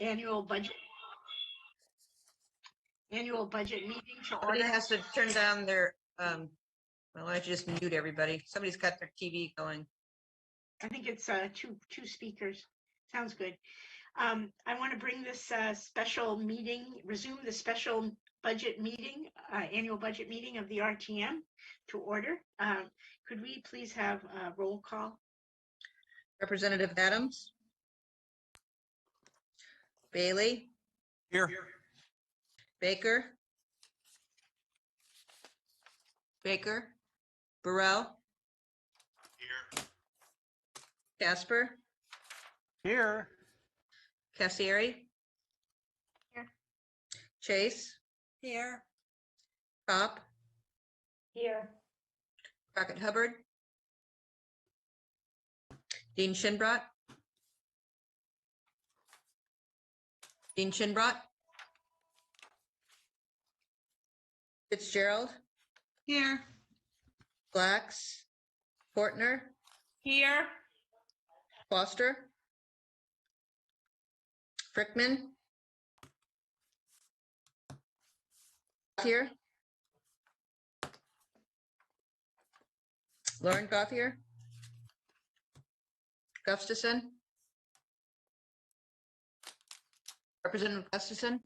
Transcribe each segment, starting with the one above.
annual budget meeting to Somebody order. has to turn down their, well, I just mute everybody. Somebody's got their TV going. I think it's two speakers. Sounds good. I want to bring this special meeting, resume the special budget meeting, annual budget meeting of the R.T.M. to order. Could we please have a roll call? Representative Adams. Bailey. Here. Baker. Baker. Burrell. Here. Casper. Here. Cassieri. Here. Chase. Here. Pop. Here. Crockett Hubbard. Dean Shinbrot. Dean Shinbrot. Fitzgerald. Here. Blacks. Fortner. Here. Foster. Frickman. Here. Lauren Gothier. Gustafson. Representative Gustafson.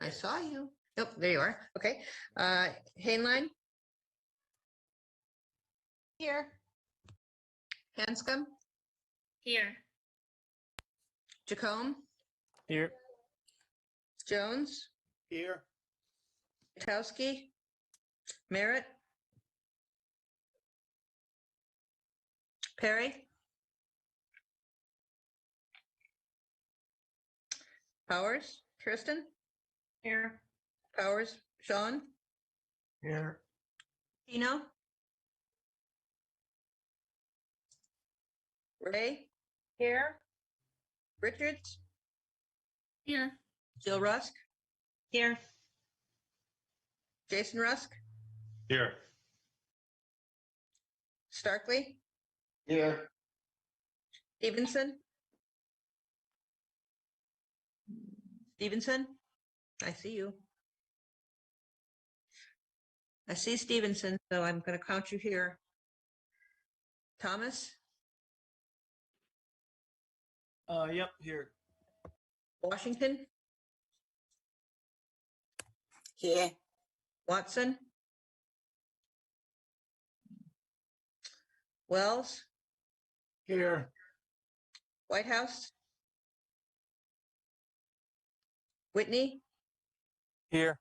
I saw you. Nope, there you are. Okay. Hainline. Here. Hanscom. Here. Jacome. Here. Jones. Here. Kwiatkowski. Merritt. Perry. Powers. Kristen. Here. Powers. Sean. Here. Tino. Ray. Here. Richards. Here. Jill Rusk. Here. Jason Rusk. Here. Starkley. Here. Stevenson. Stevenson. I see you. I see Stevenson, so I'm going to count you here. Thomas. Yep, here. Washington. Here. Watson. Wells. Here. Whitehouse. Whitney. Here.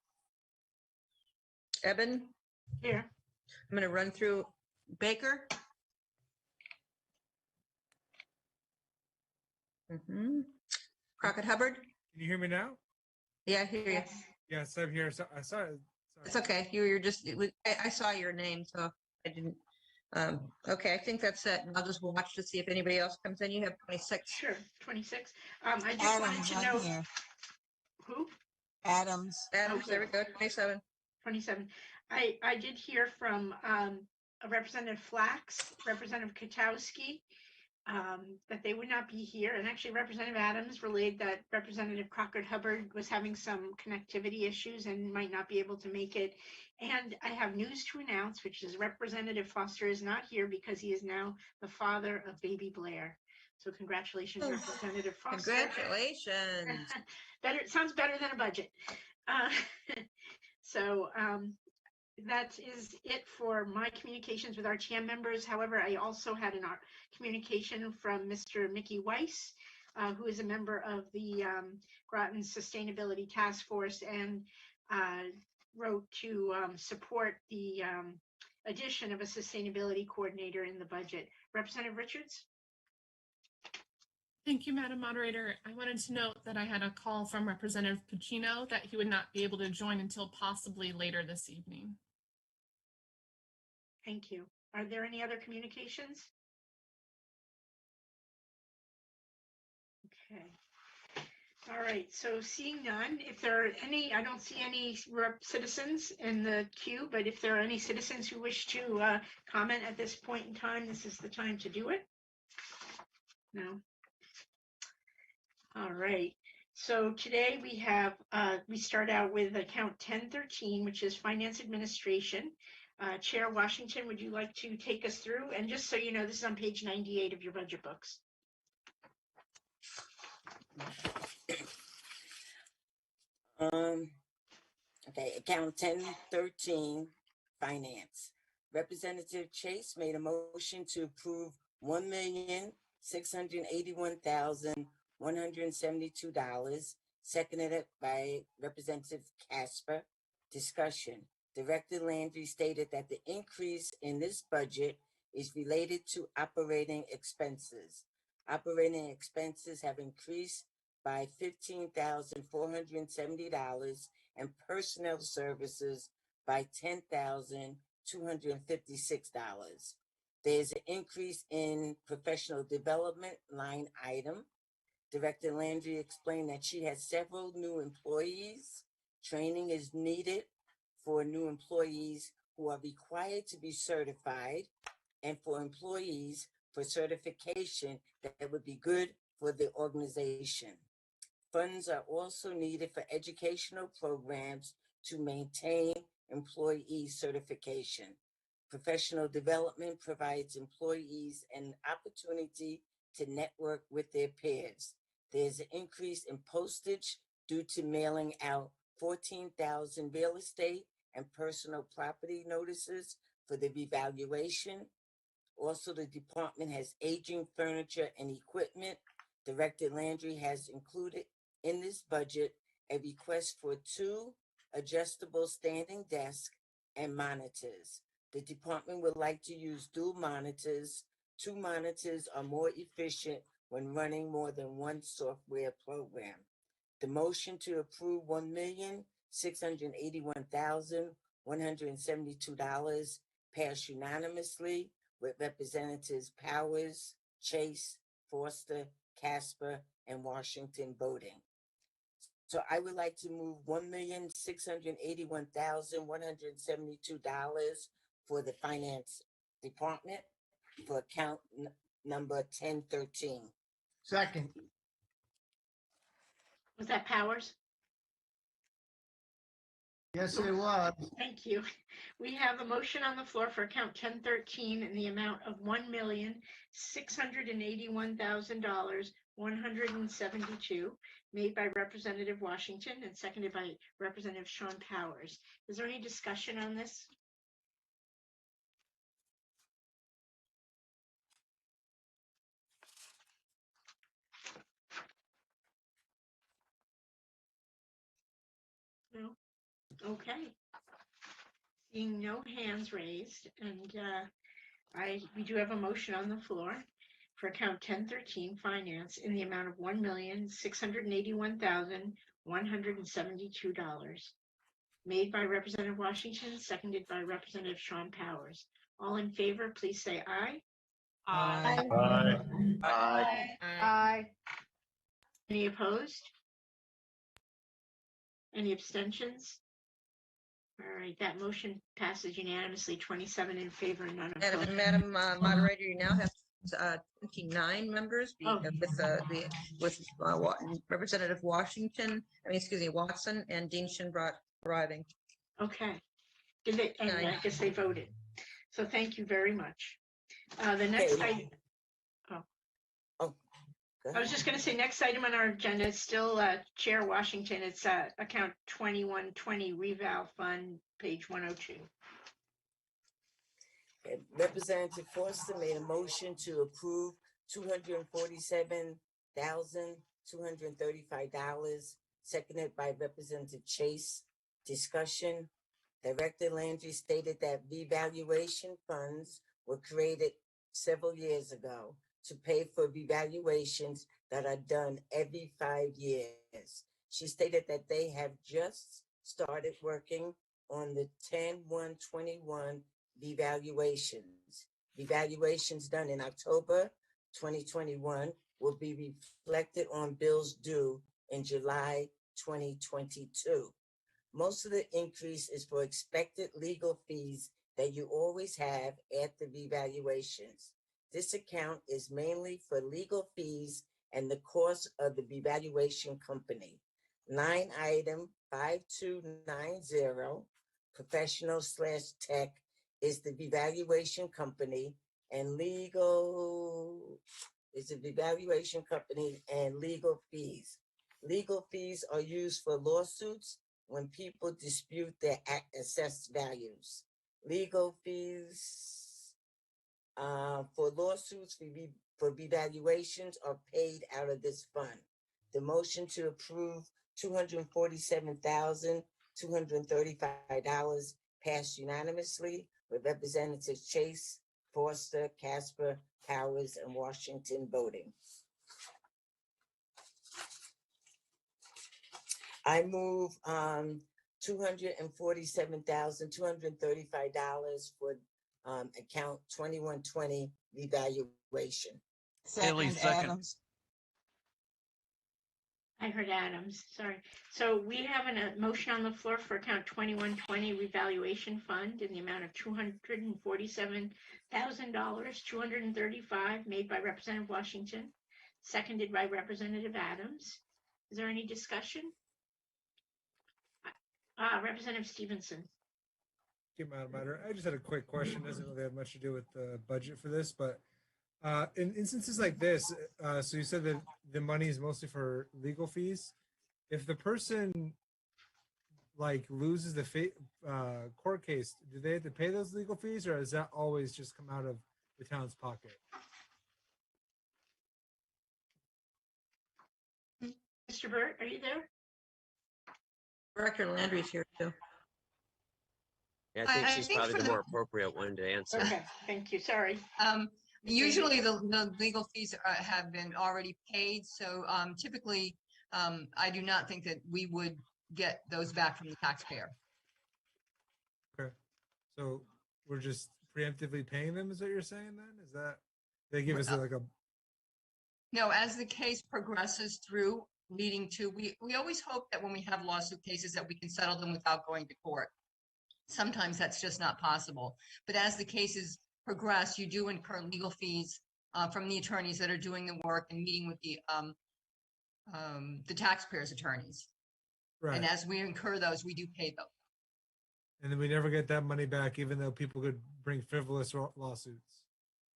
Eben. Here. I'm going to run through Baker. Crockett Hubbard. Can you hear me now? Yeah, I hear you. Yes. Yes, I'm here. So I saw it. It's okay. You were just, I saw your name, so I didn't. Okay, I think that's it. I'll just watch to see if anybody else comes in. You have 26. Sure. 26. I just wanted to know here. who. Adams. Adams, there we go. 27. 27. I did hear from Representative Flax, Representative Kwiatkowski, that they would not be here. And actually Representative Adams relayed that Representative Crockett Hubbard was having some connectivity issues and might not be able to make it. And I have news to announce, which is Representative Foster is not here because he is now the father of baby Blair. So congratulations, Representative Foster. Congratulations. Better, it sounds better than a budget. So that is it for my communications with our R.T.M. members. However, I also had an communication from Mr. Mickey Weiss, who is a member of the Groton Sustainability Task Force and wrote to support the addition of a sustainability coordinator in the budget. Representative Richards? Thank you, Madam Moderator. I wanted to note that I had a call from Representative Puccino that he would not be able to join until possibly later this evening. Thank you. Are there any other communications? Okay. All right. So seeing none, if there are any, I don't see any citizens in the queue, but if there are any citizens who wish to comment at this point in time, this is the time to do it. No. All right. So today we have, we start out with account 1013, which is finance administration. Chair Washington, would you like to take us through? And just so you know, this is on page 98 of your budget books. Okay, account 1013, finance. Representative Chase made a motion to approve $1,681,172, seconded by Representative Casper. Discussion. Director Landry stated that the increase in this budget is related to operating expenses. Operating expenses have increased by $15,470 and personnel services by $10,256. There's an increase in professional development line item. Director Landry explained that she has several new employees. Training is needed for new employees who are required to be certified, and for employees for certification that would be good for the organization. Funds are also needed for educational programs to maintain employee certification. Professional development provides employees an opportunity to network with their peers. There's an increase in postage due to mailing out 14,000 real estate and personal property notices for the revaluation. Also, the department has aging furniture and equipment. Director Landry has included in this budget a request for 2 adjustable standing desks and monitors. The department would like to use dual monitors. 2 monitors are more efficient when running more than one software program. The motion to approve $1,681,172 passed unanimously with Representatives Powers, Chase, Foster, Casper, and Washington voting. So I would like to move $1,681,172 for the finance department for account number 1013. Second. Was that Powers? Yes, it was. Thank you. We have a motion on the floor for account 1013 in the amount of $1,681,172, made by Representative Washington and seconded by Representative Sean Powers. Is there any discussion on this? No? Okay. Seeing no hands raised, and we do have a motion on the floor for account 1013 finance in the amount of $1,681,172, made by Representative Washington, seconded by Representative Sean Powers. All in favor, please say aye. Aye. Aye. Aye. Any opposed? Any abstentions? All right, that motion passes unanimously, 27 in favor and none opposed. Madam Moderator, you now have 29 members with Representative Watson and Dean Shinbrock arriving. Okay. Did they? And I guess they voted. So thank you very much. The next item. I was just going to say, next item on our agenda is still Chair Washington. It's account 2120 Reval Fund, page 102. Representative Foster made a motion to approve $247,235, seconded by Representative Chase. Discussion. Director Landry stated that revaluation funds were created several years ago to pay for revaluations that are done every 5 years. She stated that they have just started working on the 10/1/21 revaluations. Revaluations done in October 2021 will be reflected on bills due in July 2022. Most of the increase is for expected legal fees that you always have at the revaluations. This account is mainly for legal fees and the cost of the evaluation company. Line item 5290, professional/tech is the evaluation company and legal is the evaluation company and legal fees. Legal fees are used for lawsuits when people dispute their assessed values. Legal fees for lawsuits for evaluations are paid out of this fund. The motion to approve $247,235 passed unanimously with Representatives Chase, Foster, Casper, Powers, and Washington voting. I move $247,235 for account 2120 revaluation. Haley, second. Adams. I heard Adams, sorry. So we have a motion on the floor for account 2120 revaluation fund in the amount of $247,000, 235 made by Representative Washington, seconded by Representative Adams. Is there any discussion? Representative Stevenson. Thank you, Madam Moderator. I just had a quick question. Doesn't really have much to do with the budget for this, but in instances like this, so you said that the money is mostly for legal fees. If the person like loses the court case, do they have to pay those legal fees, or does that always just come out of the town's pocket? Mr. Burt, are you there? Director Landry's here too. Yeah, I think I she's think probably for the the- more appropriate one to answer. Okay, thank you, sorry. Usually the legal fees have been already paid, so typically I do not think that we would get those back from the taxpayer. Okay, so we're just preemptively paying them, is what you're saying then? Is that they give us like a No, as the case progresses through leading to, we always hope that when we have lawsuit cases that we can settle them without going to court. Sometimes that's just not possible. But as the cases progress, you do incur legal fees from the attorneys that are doing the work and meeting with the taxpayers' attorneys. right? And as we incur those, we do pay them. And then we never get that money back, even though people could bring frivolous lawsuits.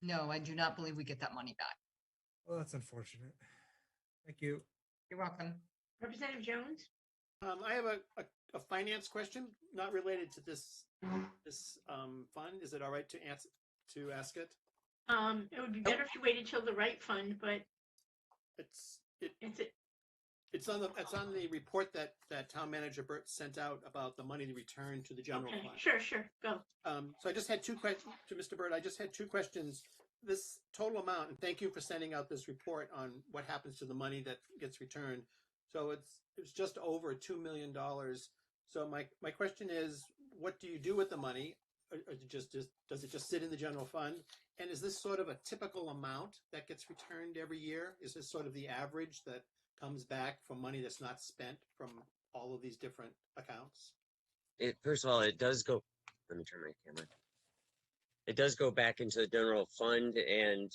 No, I do not believe we get that money back. Well, that's unfortunate. Thank you. You're welcome. Representative Jones? I have a finance question, not related to this fund. Is it all right to ask it? It would be better if you waited till the right fund, but It's on the report that Town Manager Burt sent out about the money to return to the general okay, fund. sure, go. So I just had two questions to Mr. Burt. I just had two questions. This total amount, and thank you for sending out this report on what happens to the money that gets returned. So it's just over $2 million. So my question is, what do you do with the money? Or does it just sit in the general fund? And is this sort of a typical amount that gets returned every year? Is this sort of the average that comes back from money that's not spent from all of these different accounts? First of all, it does go. Let me turn my camera. It does go back into the general fund and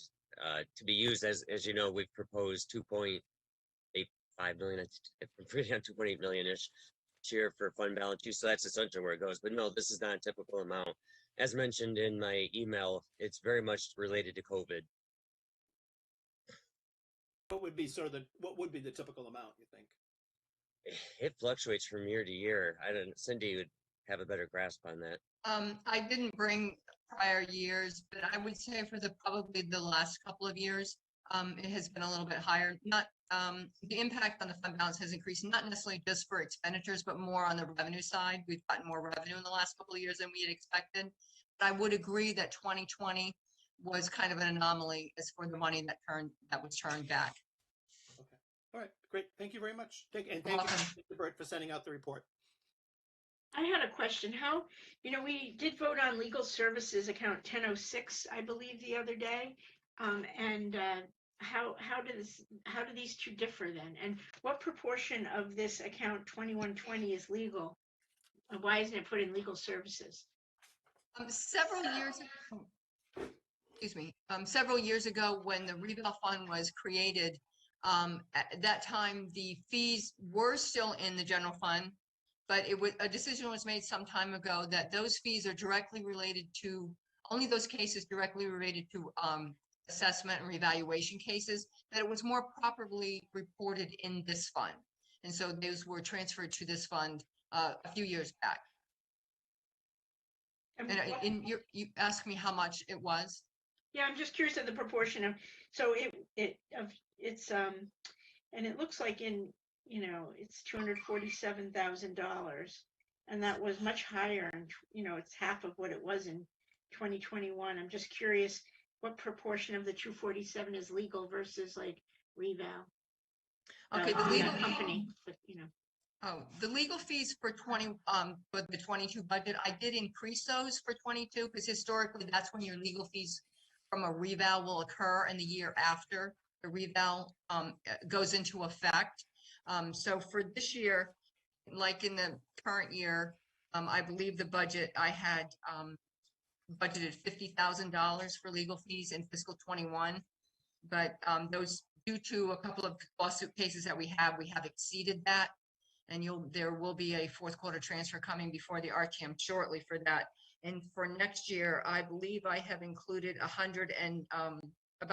to be used as you know, we've proposed 2.85 million. I'm pretty on 2.8 million-ish year for fund balance use. So that's essentially where it goes. But no, this is not a typical amount. As mentioned in my email, it's very much related to COVID. What would be the typical amount, you think? It fluctuates from year to year. Cindy would have a better grasp on that. I didn't bring prior years, but I would say for probably the last couple of years, it has been a little bit higher. Not the impact on the fund balance has increased, not necessarily just for expenditures, but more on the revenue side. We've gotten more revenue in the last couple of years than we had expected. But I would agree that 2020 was kind of an anomaly as for the money that was turned back. Okay. All right. Great. Thank you very much. Thank you, welcome. Mr. Burt, for sending out the report. I had a question. We did vote on legal services account 1006, I believe, the other day. How do these two differ then? And what proportion of this account 2120 is legal? And why isn't it put in legal services? Several years ago, when the Reval Fund was created, At that time, the fees were still in the general fund, but a decision was made some time ago that those fees are directly related to, only those cases directly related to assessment and revaluation cases, that it was more properly reported in this fund. And so those were transferred to this fund a few years back. And And what- you asked me how much it was. Yeah, I'm just curious of the proportion of, so it's, and it looks like it's $247,000. And that was much higher and, it's half of what it was in 2021. I'm just curious what proportion of the 247 is legal versus like reval. Okay, the Yeah, legal company, but Oh, the legal fees for for the 22 budget, I did increase those for 22 because historically that's when your legal fees from a reval will occur in the year after the reval goes into effect. So for this year, like in the current year, I believe the budget I had budgeted $50,000 for legal fees in fiscal 21, but those, due to a couple of lawsuit cases that we have exceeded that. And there will be a fourth quarter transfer coming before the R.T.M shortly for that. And for next year, I believe I have included about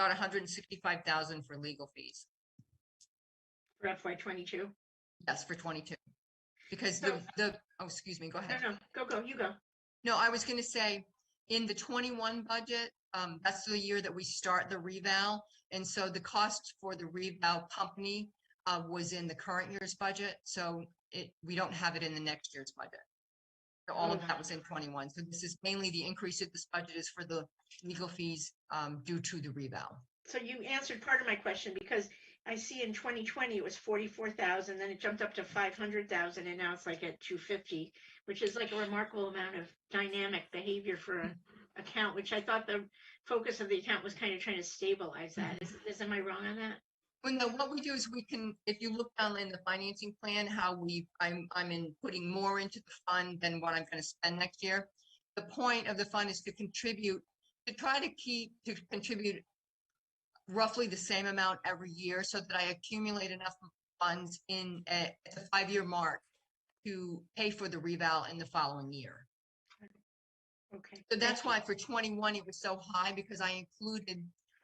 165,000 for legal fees. for FY22. Yes, for 22. Because So- oh, excuse me, go ahead. No, go, you go. No, I was going to say, in the 21 budget, that's the year that we start the reval. And so the cost for the reval company was in the current year's budget. So we don't have it in the next year's budget. So all of that was in 21. So this is mainly the increase of this budget is for the legal fees due to the reval. So you answered part of my question because I see in 2020 it was 44,000, then it jumped up to 500,000, and now it's like at 250, which is like a remarkable amount of dynamic behavior for an account, which I thought the focus of the account was kind of trying to stabilize that. Am I wrong on that? Well, no, what we do is we can, if you look down in the financing plan, how I'm in putting more into the fund than what I'm going to spend next year. The point of the fund is to try to contribute roughly the same amount every year so that I accumulate enough funds at the 5-year mark to pay for the reval in the following year. Okay. So that's why for 21, it was so high because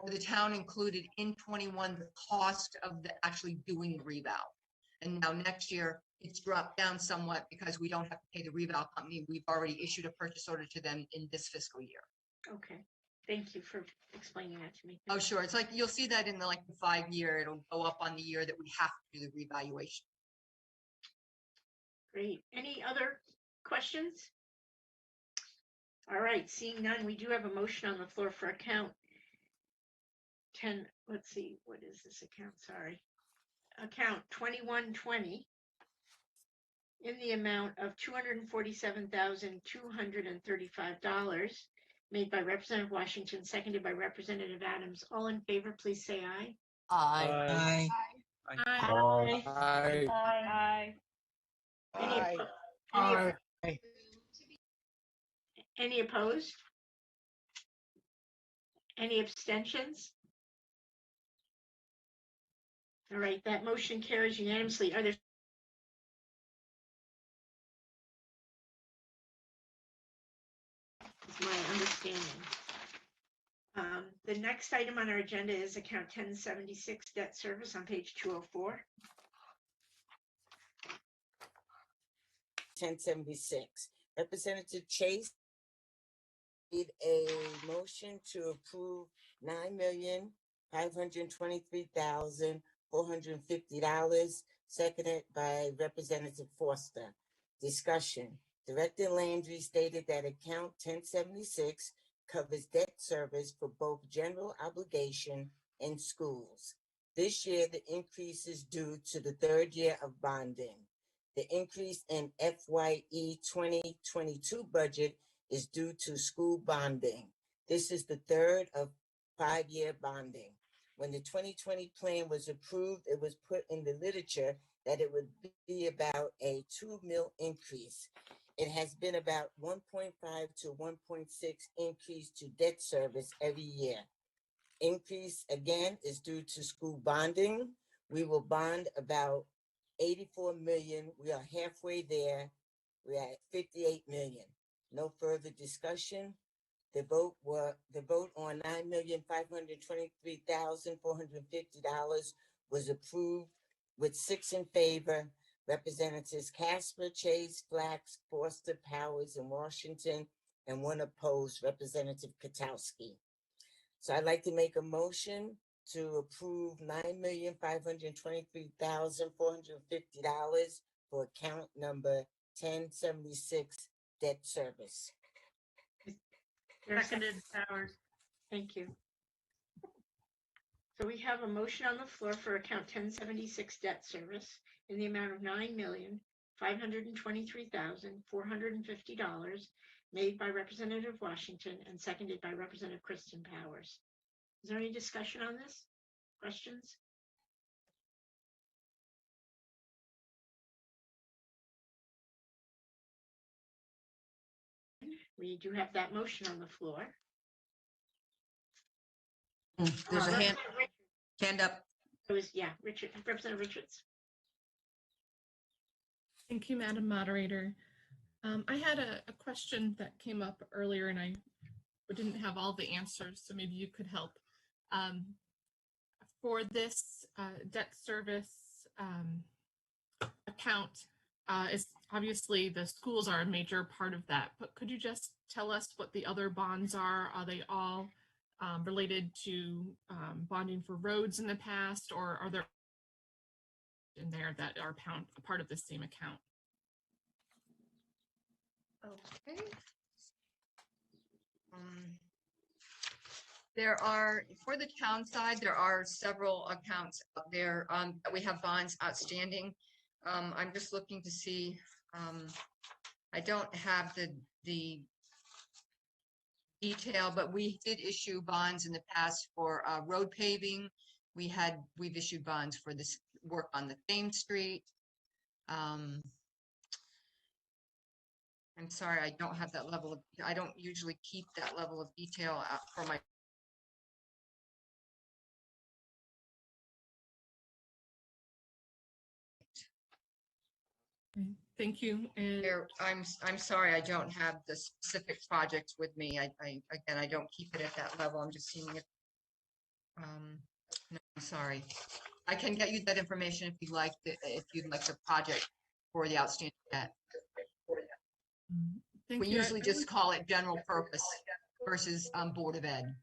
the town included in 21 the cost of actually doing the reval. And now next year it's dropped down somewhat because we don't have to pay the reval company. We've already issued a purchase order to them in this fiscal year. Okay. Thank you for explaining that to me. Oh, sure. It's like, you'll see that in the 5-year, it'll go up on the year that we have to do the revaluation. Great. Any other questions? All right, seeing none, we do have a motion on the floor for account 10, let's see, what is this account? Sorry. Account 2120 in the amount of $247,235 made by Representative Washington, seconded by Representative Adams. All in favor, please say aye. Aye. Aye. Aye. Aye. Any opposed? Any abstentions? All right, that motion carries unanimously. Are there? Is my understanding. The next item on our agenda is account 1076 debt service on page 204. 1076. Representative Chase made a motion to approve $9,523,450, seconded by Representative Foster. Discussion. Director Landry stated that account 1076 covers debt service for both general obligation and schools. This year, the increase is due to the third year of bonding. The increase in FYE 2022 budget is due to school bonding. This is the third of 5-year bonding. When the 2020 plan was approved, it was put in the literature that it would be about a $2 million increase. It has been about 1.5 to 1.6 increase to debt service every year. Increase again is due to school bonding. We will bond about 84 million. We are halfway there. We're at 58 million. No further discussion. The vote on $9,523,450 was approved with 6 in favor. Representatives Casper, Chase, Flax, Foster, Powers, and Washington, and 1 opposed, Representative Katowski. So I'd like to make a motion to approve $9,523,450 for account number 1076, debt service. Seconded Powers. Thank you. So we have a motion on the floor for account 1076 debt service in the amount of $9,523,450 made by Representative Washington and seconded by Representative Kristen Powers. Is there any discussion on this? Questions? We do have that motion on the floor. There's a hand up. It was, yeah, Representative Richards. Thank you, Madam Moderator. I had a question that came up earlier and I didn't have all the answers, so maybe you could help. For this debt service account, is obviously the schools are a major part of that, but could you just tell us what the other bonds are? Are they all related to bonding for roads in the past, or are there in there that are a part of the same account? Okay. There are, for the town side, there are several accounts out there that we have bonds outstanding. I'm just looking to see, I don't have the detail, but we did issue bonds in the past for road paving. We've issued bonds for this work on the Thames Street. I'm sorry, I don't have that level of, I don't usually keep that level of detail for my. Thank you. And I'm sorry, I don't have the specific projects with me. Again, I don't keep it at that level. I'm just seeing if, no, I'm sorry. I can get you that information if you'd like the project for the outstanding debt. We usually just call it general purpose versus Board of Ed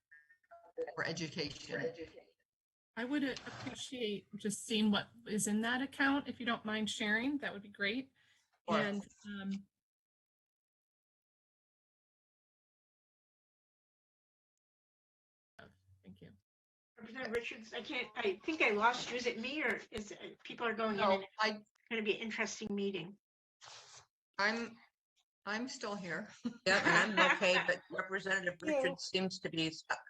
for education. I would appreciate just seeing what is in that account. If you don't mind sharing, that would be great. Sure. And thank you. Representative Richards, I think I lost you. Is it me or is it, people are going in and it's going to be an interesting meeting? I'm still here. Yeah, and I'm okay, but Representative Richards seems to be stuck.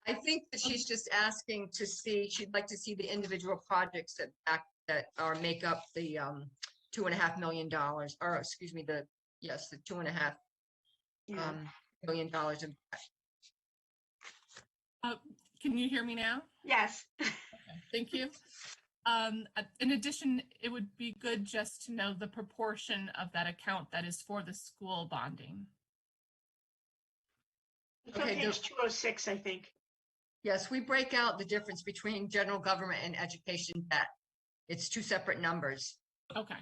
I think that she's just asking to see, she'd like to see the individual projects that make up the $2.5 million, or excuse me, the $2.5 million of debt. Can you hear me now? Yes. Okay, thank you. In addition, it would be good just to know the proportion of that account that is for the school bonding. It's on page 206, I think. Yes, we break out the difference between general government and education debt. It's 2 separate numbers. Okay.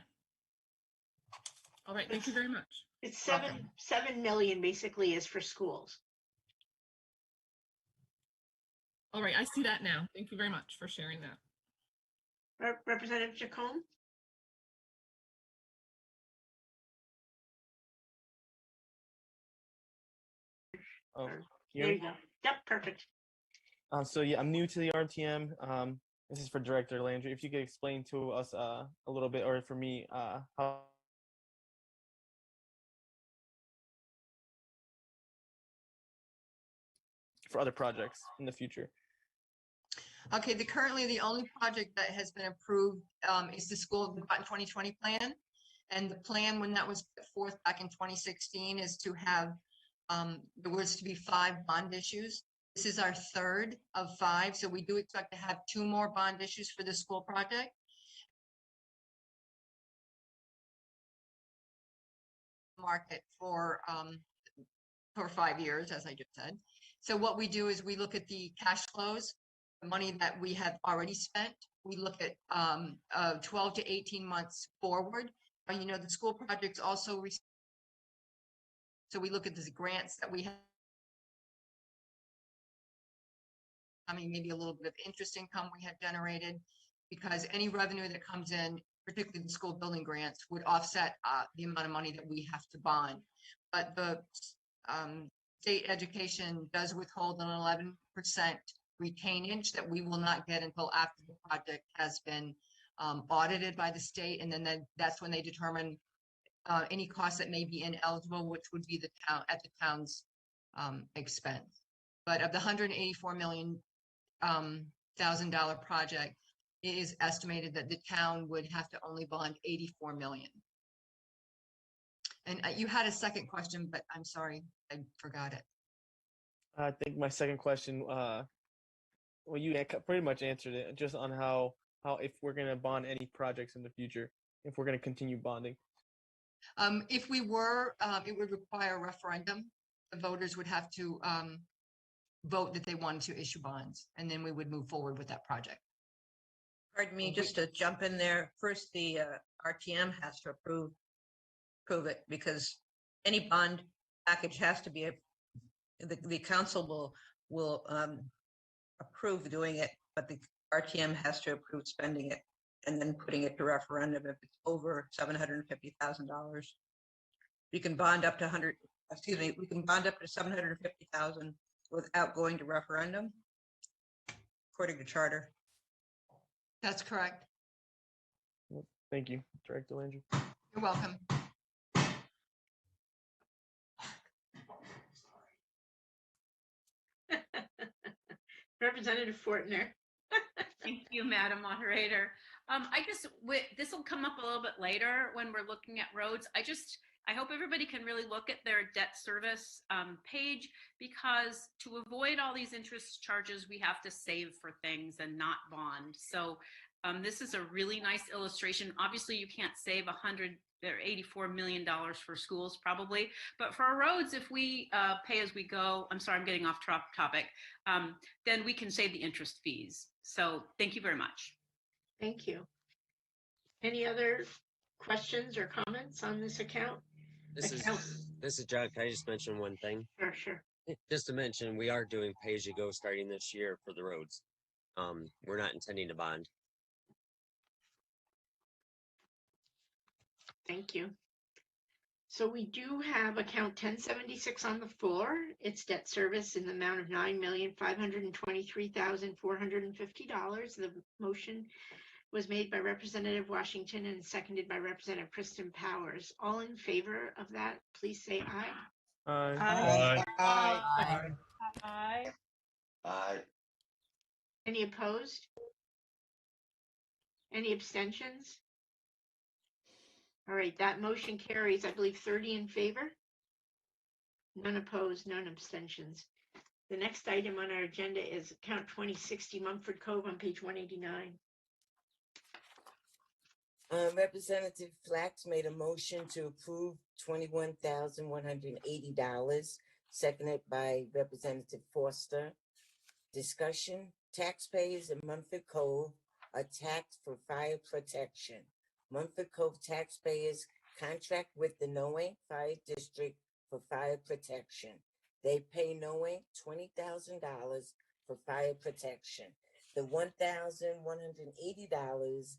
All right, thank you very much. It's 7 million basically is for schools. All right, I see that now. Thank you very much for sharing that. Representative Jacome? Oh, there you go. Yep, perfect. So yeah, I'm new to the R.T.M. This is for Director Landry. If you could explain to us a little bit, or for me, how for other projects in the future. Okay, currently the only project that has been approved is the School of the Groton 2020 plan. And the plan, when that was put forth back in 2016, is to have, there was to be 5 bond issues. This is our third of 5, so we do expect to have 2 more bond issues for this school project. Market for 5 years, as I just said. So what we do is we look at the cash flows, the money that we have already spent. We look at 12 to 18 months forward. You know, the school projects also, so we look at the grants that we have. I mean, maybe a little bit of interest income we have generated, because any revenue that comes in, particularly the school building grants, would offset the amount of money that we have to bond. But the state education does withhold an 11% retainage that we will not get until after the project has been audited by the state, and then that's when they determine any costs that may be ineligible, which would be the town at the town's expense. But of the $184 million $1,000 project, it is estimated that the town would have to only bond 84 million. And you had a second question, but I'm sorry, I forgot it. I think my second question, well, you pretty much answered it, just on how if we're going to bond any projects in the future, if we're going to continue bonding. If we were, it would require a referendum. The voters would have to vote that they wanted to issue bonds, and then we would move forward with that project. Pardon me, just to jump in there. First, the RTM has to approve it, because any bond package has to be the council will approve doing it, but the RTM has to approve spending it and then putting it to referendum if it's over $750,000. You can bond up to we can bond up to 750,000 without going to referendum, according to charter. That's correct. Thank you, Director Landry. You're welcome. Representative Fortner. Thank you, Madam Moderator. This will come up a little bit later when we're looking at roads. I hope everybody can really look at their debt service page, because to avoid all these interest charges, we have to save for things and not bond. So this is a really nice illustration. Obviously, you can't save $184 million for schools probably, but for our roads, if we pay as we go, I'm sorry, I'm getting off topic, then we can save the interest fees. So thank you very much. Thank you. Any other questions or comments on this account? This is John. Can I just mention one thing? Sure. Just to mention, we are doing pay-as-you-go starting this year for the roads. We're not intending to bond. Thank you. So we do have account 1076 on the floor. It's debt service in the amount of $9,523,450. The motion was made by Representative Washington and seconded by Representative Kristen Powers. All in favor of that, please say aye. Aye. Aye. Aye. Aye. Aye. Any opposed? Any abstentions? All right, that motion carries, I believe, 30 in favor. None opposed, none abstentions. The next item on our agenda is account 2060 Mumford Cove on page 189. Representative Flax made a motion to approve $21,180, seconded by Representative Foster. Discussion: taxpayers in Mumford Cove are taxed for fire protection. Mumford Cove taxpayers contract with the Noe Fire District for fire protection. They pay Noe $20,000 for fire protection. The $1,180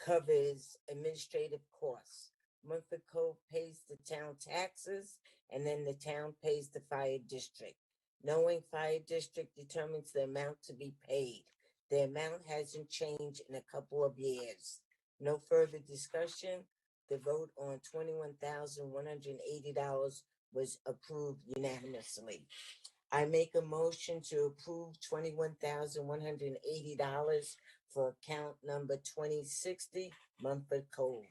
covers administrative costs. Mumford Cove pays the town taxes, and then the town pays the fire district. Knowing fire district determines the amount to be paid. The amount hasn't changed in a couple of years. No further discussion. The vote on $21,180 was approved unanimously. I make a motion to approve $21,180 for account number 2060 Mumford Cove.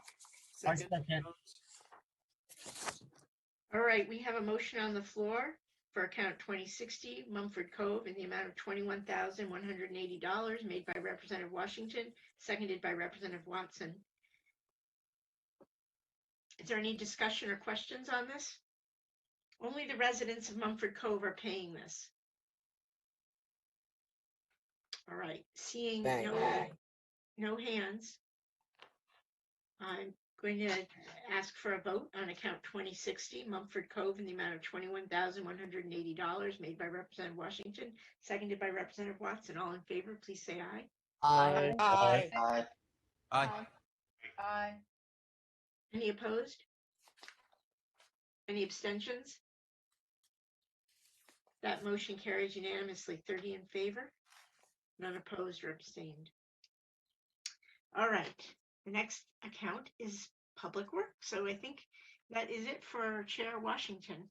Second. All right, we have a motion on the floor for account 2060 Mumford Cove in the amount of $21,180 made by Representative Washington, seconded by Representative Watson. Is there any discussion or questions on this? Only the residents of Mumford Cove are paying this. All right, seeing Right. no hands, I'm going to ask for a vote on account 2060 Mumford Cove in the amount of $21,180 made by Representative Washington, seconded by Representative Watson. All in favor, please say aye. Aye. Aye. Aye. Aye. Any opposed? Any abstentions? That motion carries unanimously, 30 in favor, none opposed or abstained. All right, the next account is Public Works. So I think that is it for Chair Washington.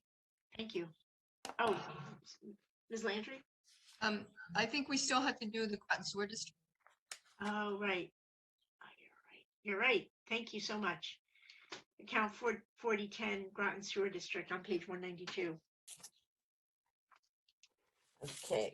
Thank you. Oh, Ms. Landry? I think we still have to do the Groton Sewer District. Oh, right. Oh, you're right. Thank you so much. Account 4010 Groton Sewer District on page 192. Okay.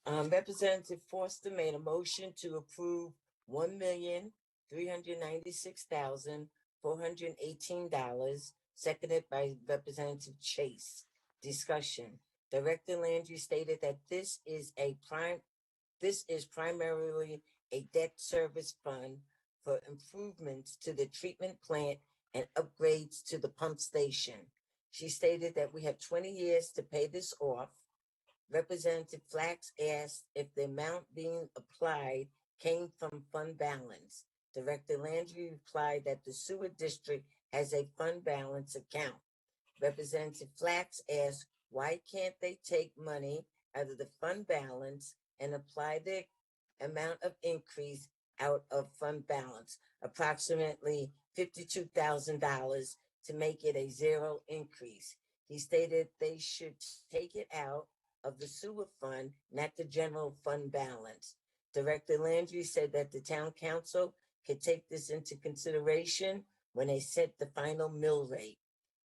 Representative Forster made a motion to approve $1,396,418, seconded by Representative Chase. Discussion. Director Landry stated that this is primarily a debt service fund for improvements to the treatment plant and upgrades to the pump station. She stated that we have 20 years to pay this off. Representative Flax asked if the amount being applied came from fund balance. Director Landry replied that the sewer district has a fund balance account. Representative Flax asked, why can't they take money out of the fund balance and apply the amount of increase out of fund balance, approximately $52,000, to make it a zero increase? He stated they should take it out of the sewer fund, not the general fund balance. Director Landry said that the town council could take this into consideration when they set the final mill rate.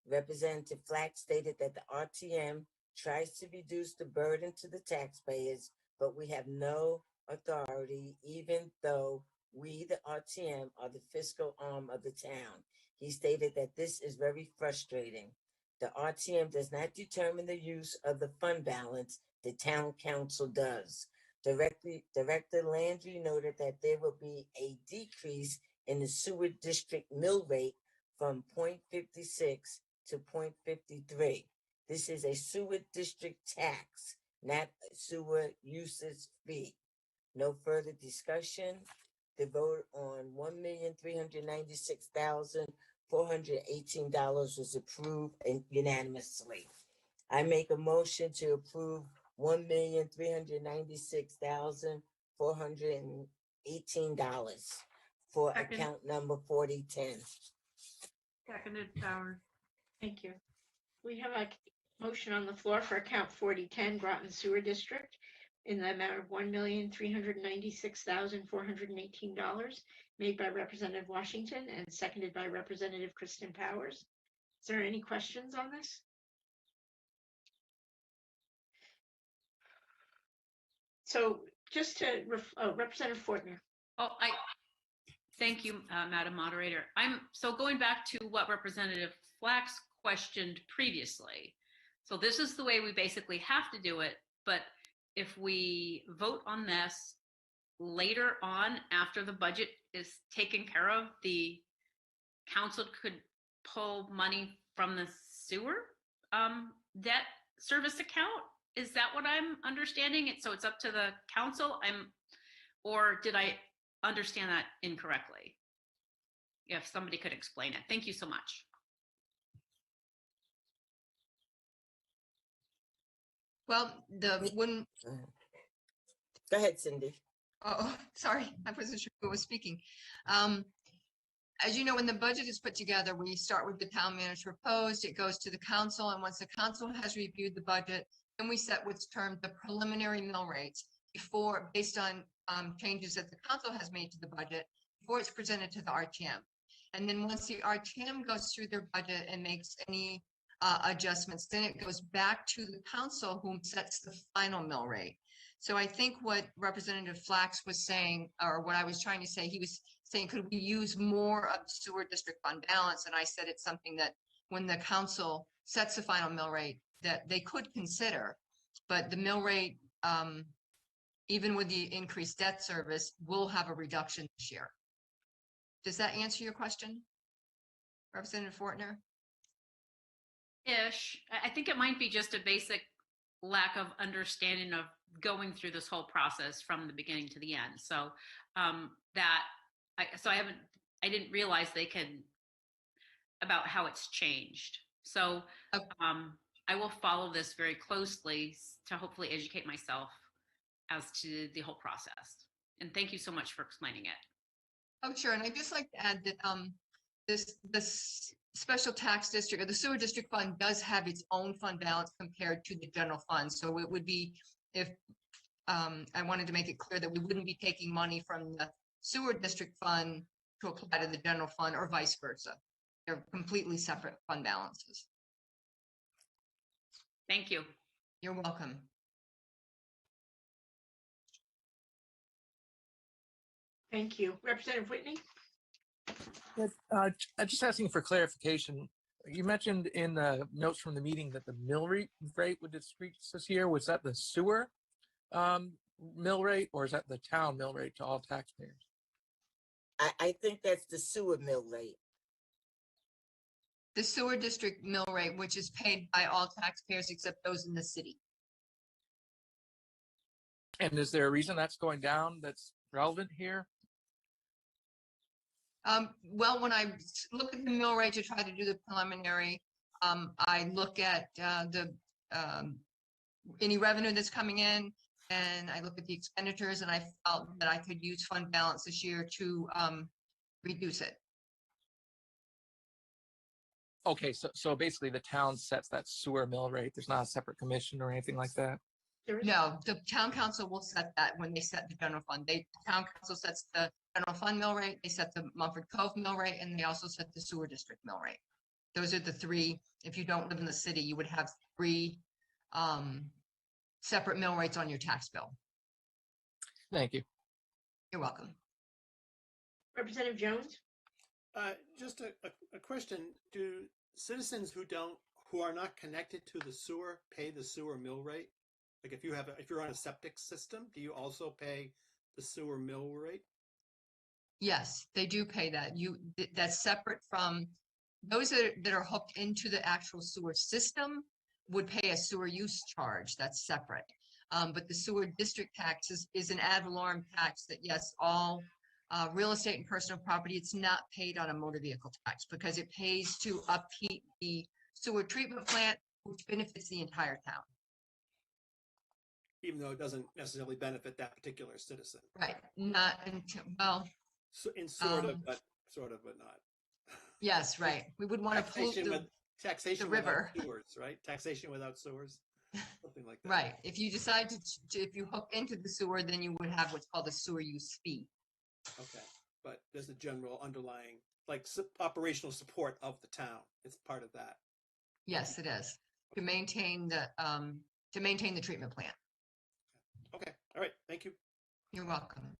Representative Flack stated that the R.T.M. tries to reduce the burden to the taxpayers, but we have no authority, even though we, the R.T.M., are the fiscal arm of the town. He stated that this is very frustrating. The R.T.M. does not determine the use of the fund balance, the town council does. Director Landry noted that there will be a decrease in the sewer district mill rate from 0.56 to 0.53. This is a sewer district tax, not a sewer usage fee. No further discussion. The vote on $1,396,418 was approved unanimously. I make a motion to approve $1,396,418 for Second. account number 4010. Seconded, Bauer. Thank you. We have a motion on the floor for account 4010 Groton Sewer District in the amount of $1,396,418 made by Representative Washington and seconded by Representative Kristen Powers. Is there any questions on this? So just to, Representative Fortner. Oh, thank you, Madam Moderator. So going back to what Representative Flax questioned previously. So this is the way we basically have to do it, but if we vote on this later on after the budget is taken care of, the council could pull money from the sewer debt service account. Is that what I'm understanding? So it's up to the council? Or did I understand that incorrectly? If somebody could explain it. Thank you so much. Well, Go ahead, Cindy. oh, sorry, I wasn't sure who was speaking. As you know, when the budget is put together, we start with the town manager proposed, it goes to the council, and once the council has reviewed the budget, then we set what's termed the preliminary mill rates based on changes that the council has made to the budget before it's presented to the R.T.M. And then once the R.T.M. goes through their budget and makes any adjustments, then it goes back to the council who sets the final mill rate. So I think what Representative Flax was saying, or what I was trying to say, he was saying, could we use more of the sewer district fund balance? And I said it's something that when the council sets the final mill rate, that they could consider. But the mill rate, even with the increased debt service, will have a reduction this year. Does that answer your question, Representative Fortner? Ish. I think it might be just a basic lack of understanding of going through this whole process from the beginning to the end. So I didn't realize they could about how it's changed. So I will follow this very closely to hopefully educate myself as to the whole process. And thank you so much for explaining it. Oh, sure. And I'd just like to add that this special tax district or the sewer district fund does have its own fund balance compared to the general fund. So it would be, if I wanted to make it clear that we wouldn't be taking money from the sewer district fund to apply to the general fund or vice versa. They're completely separate fund balances. Thank you. You're welcome. Thank you. Representative Whitney? Yes, I'm just asking for clarification. You mentioned in the notes from the meeting that the mill rate would decrease this year. Was that the sewer mill rate, or is that the town mill rate to all taxpayers? I think that's the sewer mill rate. The sewer district mill rate, which is paid by all taxpayers except those in the city. And is there a reason that's going down that's relevant here? Well, when I look at the mill rate to try to do the preliminary, I look at any revenue that's coming in, and I look at the expenditures, and I felt that I could use fund balance this year to reduce it. Okay, so basically the town sets that sewer mill rate. There's not a separate commission or anything like that? No, the town council will set that when they set the general fund. The town council sets the general fund mill rate, they set the Mumford Cove mill rate, and they also set the sewer district mill rate. Those are the three. If you don't live in the city, you would have three separate mill rates on your tax bill. Thank you. You're welcome. Representative Jones? Just a question. Do citizens who are not connected to the sewer pay the sewer mill rate? Like if you're on a septic system, do you also pay the sewer mill rate? Yes, they do pay that. That's separate from those that are hooked into the actual sewer system would pay a sewer use charge. That's separate. But the sewer district tax is an ad valorem tax that, yes, all real estate and personal property, it's not paid on a motor vehicle tax because it pays to upkeep the sewer treatment plant, which benefits the entire town. Even though it doesn't necessarily benefit that particular citizen. Right. Not until, well. So sort of, but not. Yes, right. We would want to pollute taxation the river. Without sewers, right? Taxation without sewers, something like that. Right. If you decide if you hook into the sewer, then you would have what's called a sewer use fee. Okay, but there's a general underlying, like operational support of the town. It's part of that. Yes, it is to maintain the treatment plant. Okay. All right. Thank you. You're welcome.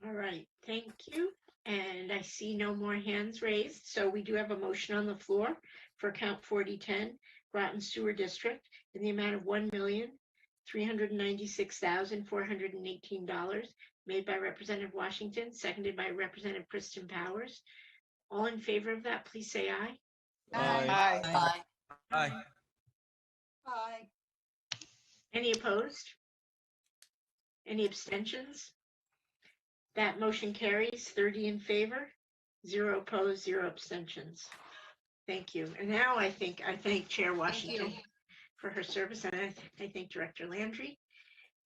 All right, thank you. And I see no more hands raised. So we do have a motion on the floor for account 4010, Groton Sewer District, in the amount of $1,396,418, made by Representative Washington, seconded by Representative Kristen Powers. All in favor of that, please say aye. Aye. Aye. Aye. Aye. Any opposed? Any abstentions? That motion carries 30 in favor, 0 opposed, 0 abstentions. Thank you. And now I thank Chair Washington for her service, and I thank Director Landry.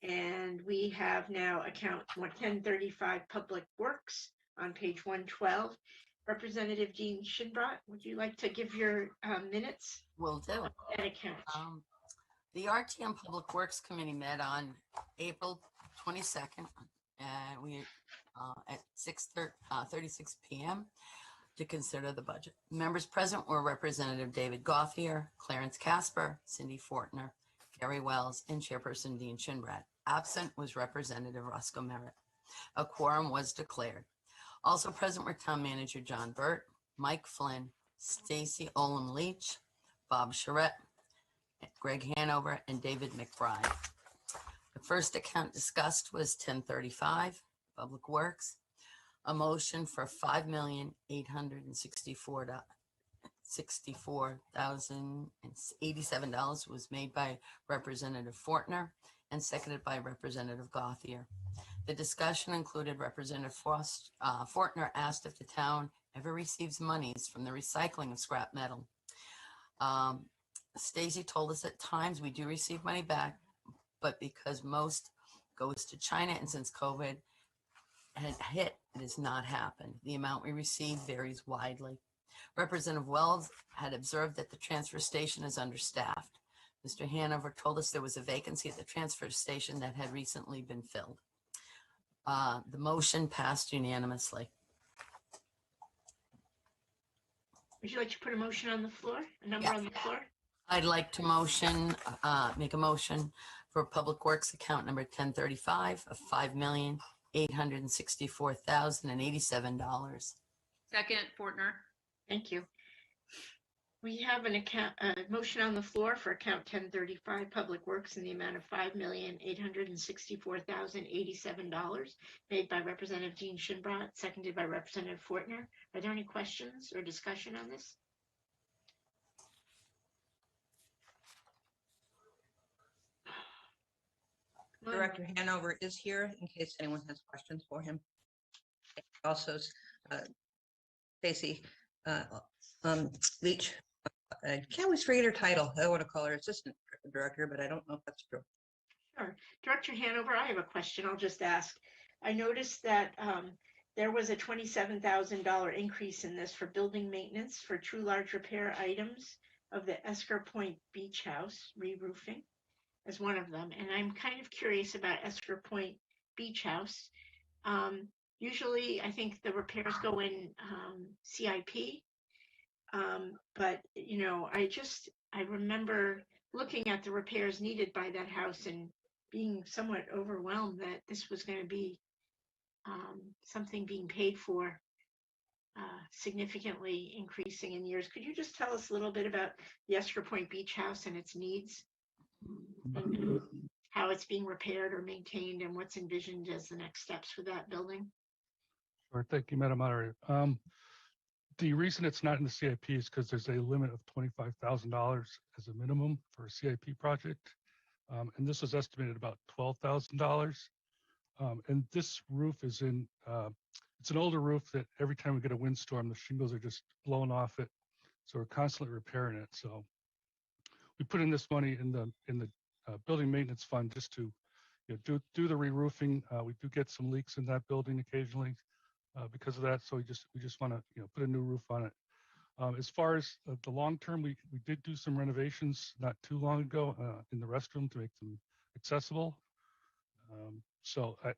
And we have now account 1035 Public Works on page 112. Representative Jean Shinbrot, would you like to give your minutes? Will do. That account. The R.T.M. Public Works Committee met on April 22nd, and we at 6:36 p.m. to consider the budget. Members present were Representative David Gothier, Clarence Casper, Cindy Fortner, Gary Wells, and Chairperson Dean Shinbrad. Absent was Representative Roscoe Merritt. A quorum was declared. Also present were Town Manager John Burt, Mike Flynn, Stacy Olam Leach, Bob Charette, Greg Hanover, and David McBride. The first account discussed was 1035, Public Works. A motion for $5,864,087 was made by Representative Fortner and seconded by Representative Gothier. The discussion included Representative Fortner asked if the town ever receives monies from the recycling of scrap metal. Stacy told us at times we do receive money back, but because most goes to China and since COVID had hit, it has not happened. The amount we receive varies widely. Representative Wells had observed that the transfer station is understaffed. Mr. Hanover told us there was a vacancy at the transfer station that had recently been filled. The motion passed unanimously. Would you like to put a motion on the floor, a number on the floor? I'd like to make a motion for Public Works account number 1035 of $5,864,087. Second, Fortner. Thank you. We have a motion on the floor for account 1035 Public Works in the amount of $5,864,087 made by Representative Dean Shinbrad, seconded by Representative Fortner. Are there any questions or discussion on this? Director Hanover is here in case anyone has questions for him. Also, Stacy Leach. I can't always forget her title. I want to call her assistant director, but I don't know if that's true. Sure. Director Hanover, I have a question. I'll just ask. I noticed that there was a $27,000 increase in this for building maintenance for true large repair items of the Esker Point Beach House re-roofing as one of them. And I'm kind of curious about Esker Point Beach House. Usually I think the repairs go in CIP. But you know, I remember looking at the repairs needed by that house and being somewhat overwhelmed that this was going to be something being paid for significantly increasing in years. Could you just tell us a little bit about the Esker Point Beach House and its needs? And how it's being repaired or maintained and what's envisioned as the next steps for that building? Sure. Thank you, Madam Moderator. The reason it's not in the CIP is because there's a limit of $25,000 as a minimum for a CIP project. And this was estimated about $12,000. And this roof is it's an older roof that every time we get a windstorm, the shingles are just blowing off it. So we're constantly repairing it. So we put in this money in the building maintenance fund just to do the re-roofing. We do get some leaks in that building occasionally because of that. So we just want to put a new roof on it. As far as the long term, we did do some renovations not too long ago in the restroom to make them accessible. So I'd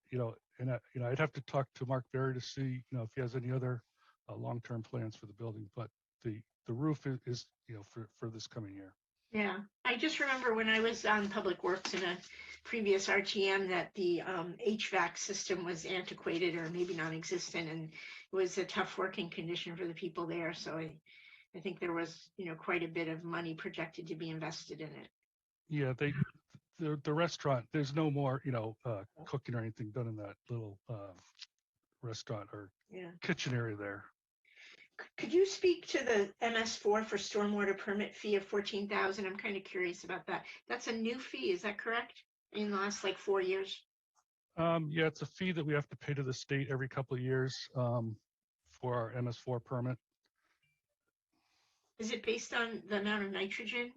have to talk to Mark Berry to see if he has any other long-term plans for the building. But the roof is for this coming year. Yeah, I just remember when I was on Public Works in a previous RTM that the HVAC system was antiquated or maybe non-existent, and it was a tough working condition for the people there. So I think there was quite a bit of money projected to be invested in it. Yeah, the restaurant, there's no more cooking or anything done in that little restaurant or kitchen area there. Could you speak to the MS4 for stormwater permit fee of $14,000? I'm kind of curious about that. That's a new fee, is that correct? In the last 4 years? Yeah, it's a fee that we have to pay to the state every couple of years for our MS4 permit. Is it based on the amount of nitrogen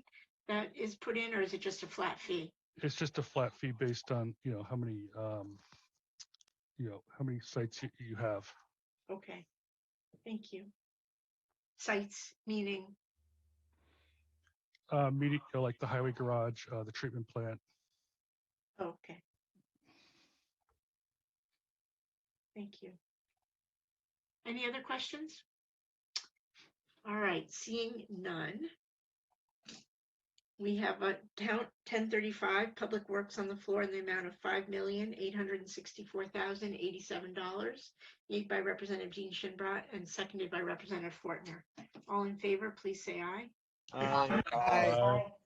that is put in, or is it just a flat fee? It's just a flat fee based on how many sites you have. Okay, thank you. Sites meaning? Meaning like the highway garage, the treatment plant. Okay. Thank you. Any other questions? All right, seeing none. We have a Town 1035 Public Works on the floor in the amount of $5,864,087, made by Representative Jean Shinbrot and seconded by Representative Fortner. All in favor, please say aye. Aye.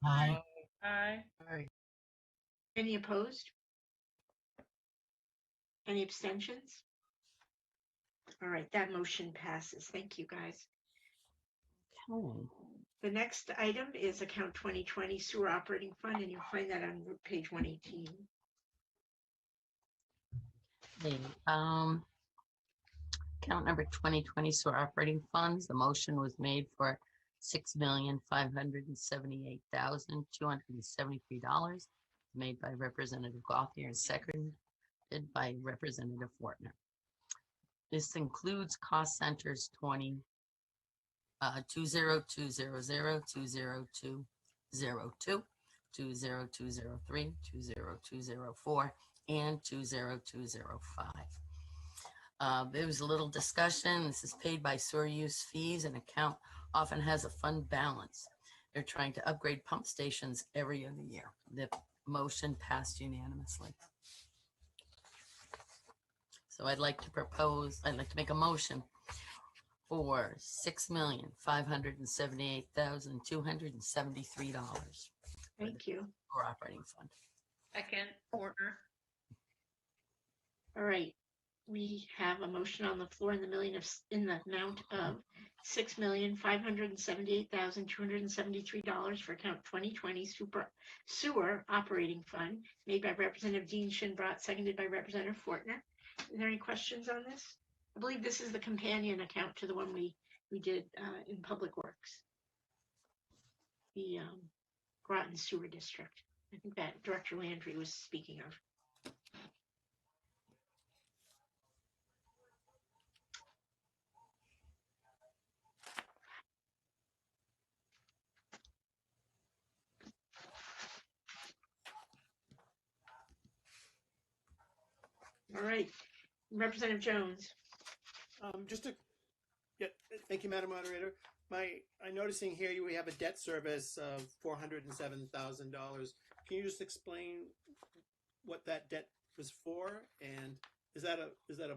Aye. Aye. Any opposed? Any abstentions? All right, that motion passes. Thank you, guys. Okay. The next item is account 2020 sewer operating fund, and you'll find that on page 118. The, account number 2020 sewer operating funds. The motion was made for $6,578,273, made by Representative Gauthier and seconded by Representative Fortner. This includes cost centers 20200, 20202, 20203, 20204, and 20205. There was a little discussion. This is paid by sewer use fees. An account often has a fund balance. They're trying to upgrade pump stations every other year. The motion passed unanimously. So I'd like to make a motion for $6,578,273. Thank you. For operating fund. Second, Fortner. All right, we have a motion on the floor in the amount of $6,578,273 for account 2020 sewer operating fund, made by Representative Dean Shinbrot, seconded by Representative Fortner. Are there any questions on this? I believe this is the companion account to the one we did in Public Works, the Groton Sewer District. I think that Director Landry was speaking of. All right, Representative Jones. Thank you, Madam Moderator. I'm noticing here we have a debt service of $407,000. Can you just explain what that debt was for, and is that a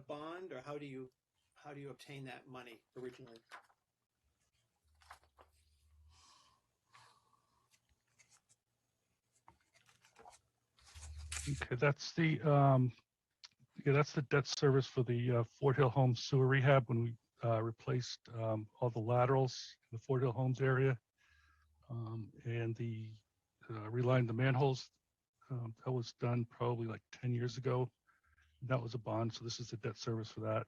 bond, or how do you obtain that money originally? Okay, that's the debt service for the Fort Hill Homes sewer rehab when we replaced all the laterals in the Fort Hill Homes area, and the relined the manholes. That was done probably like 10 years ago. That was a bond, so this is the debt service for that.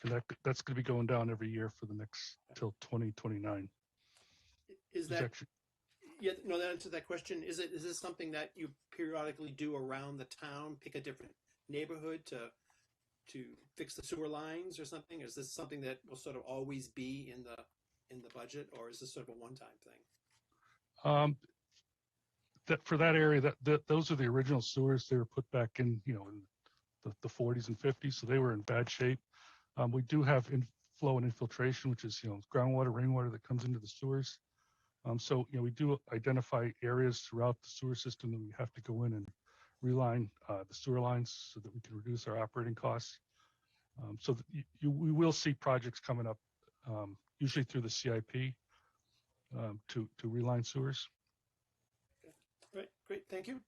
And that's going to be going down every year for the next till 2029. That answers that question. Is this something that you periodically do around the town? Pick a different neighborhood to fix the sewer lines or something? Is this something that will sort of always be in the budget, or is this sort of a one-time thing? That for that area, those are the original sewers. They were put back in in the 40s and 50s, so they were in bad shape. We do have inflow and infiltration, which is groundwater, rainwater that comes into the sewers. So we do identify areas throughout the sewer system that we have to go in and reline the sewer lines so that we can reduce our operating costs. So that we will see projects coming up, usually through the CIP, to reline sewers. Right, great, thank you.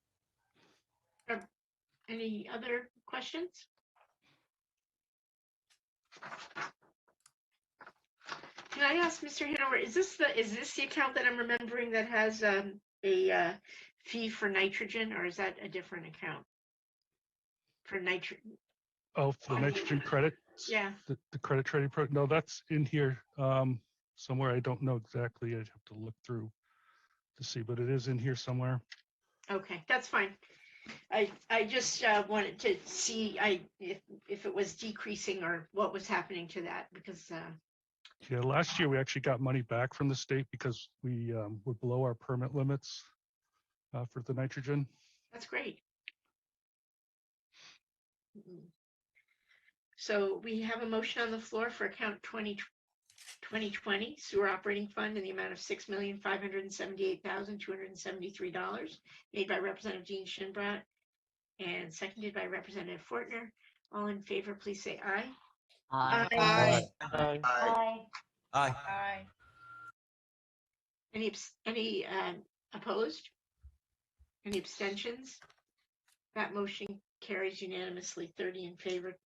Any other questions? Can I ask Mr. Hanover, is this the account that I'm remembering that has a fee for nitrogen, or is that a different account for nitrogen? Oh, for the nitrogen credit? Yeah. The credit trading program? No, that's in here somewhere. I don't know exactly. I'd have to look through to see, but it is in here somewhere. Okay, that's fine. I just wanted to see if it was decreasing or what was happening to that, because yeah, last year we actually got money back from the state because we were below our permit limits for the nitrogen. That's great. So we have a motion on the floor for account 2020 2020 sewer operating fund in the amount of $6,578,273, made by Representative Jean Shinbrat and seconded by Representative Fortner. All in favor, please say aye. Aye. Aye. Aye. Aye. Aye. Aye. Any opposed? Any abstentions? That motion carries unanimously, 30 in favor,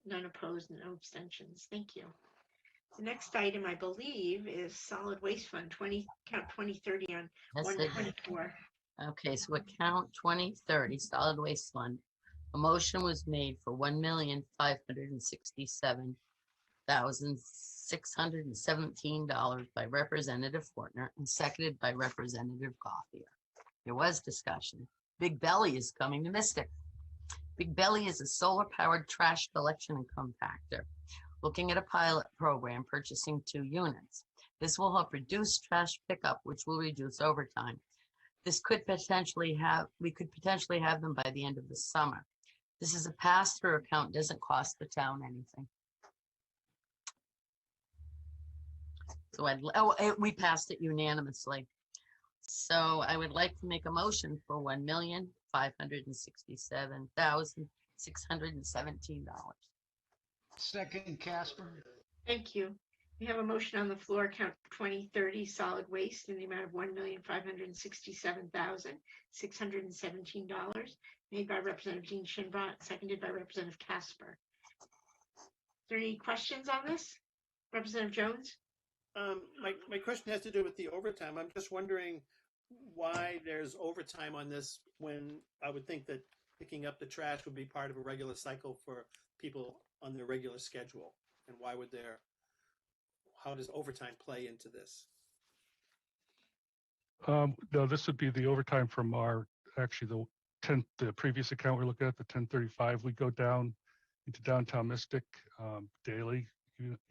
none opposed, no abstentions. Thank you. The next item, I believe, is solid waste fund, count 2030 on Yes, it is. 124. Okay, so account 2030 solid waste fund. A motion was made for $1,567,617 by Representative Fortner and seconded by Representative Gothier. There was discussion. Big Belly is coming to Mystic. Big Belly is a solar-powered trash collection and compactor. Looking at a pilot program purchasing 2 units. This will help reduce trash pickup, which will reduce overtime. We could potentially have them by the end of the summer. This is a pass-through account, doesn't cost the town anything. So we passed it unanimously. So I would like to make a motion for $1,567,617. Second, Casper. Thank you. We have a motion on the floor, count 2030 solid waste in the amount of $1,567,617, made by Representative Jean Shinbrat, seconded by Representative Casper. Is there any questions on this? Representative Jones? My question has to do with the overtime. I'm just wondering why there's overtime on this when I would think that picking up the trash would be part of a regular cycle for people on their regular schedule. And why would how does overtime play into this? No, this would be the overtime from the previous account we're looking at, the 1035. We go down into downtown Mystic daily,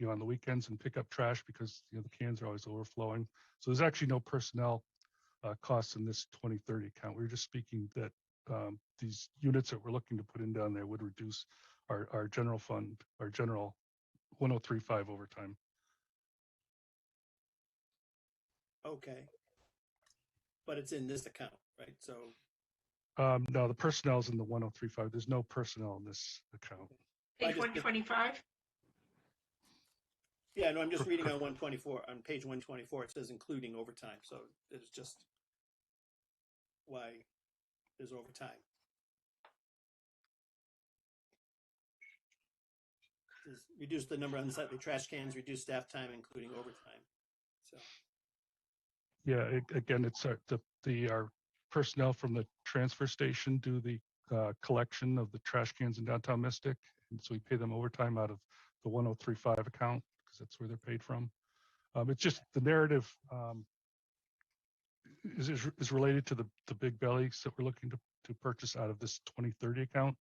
on the weekends and pick up trash because the cans are always overflowing. So there's actually no personnel costs in this 2030 account. We were just speaking that these units that we're looking to put in down there would reduce our general fund, our general 1035 overtime. Okay. But it's in this account, right? So. No, the personnel is in the 1035. There's no personnel in this account. Page 125. Yeah, no, I'm just reading on 124. On page 124, it says including overtime. So it's just why there's overtime. Reduce the number of unsightly trash cans, reduce staff time, including overtime. So. Yeah, again, it's our personnel from the transfer station do the collection of the trash cans in downtown Mystic, and so we pay them overtime out of the 1035 account because that's where they're paid from. It's just the narrative is related to the big bellies that we're looking to purchase out of this 2030 account,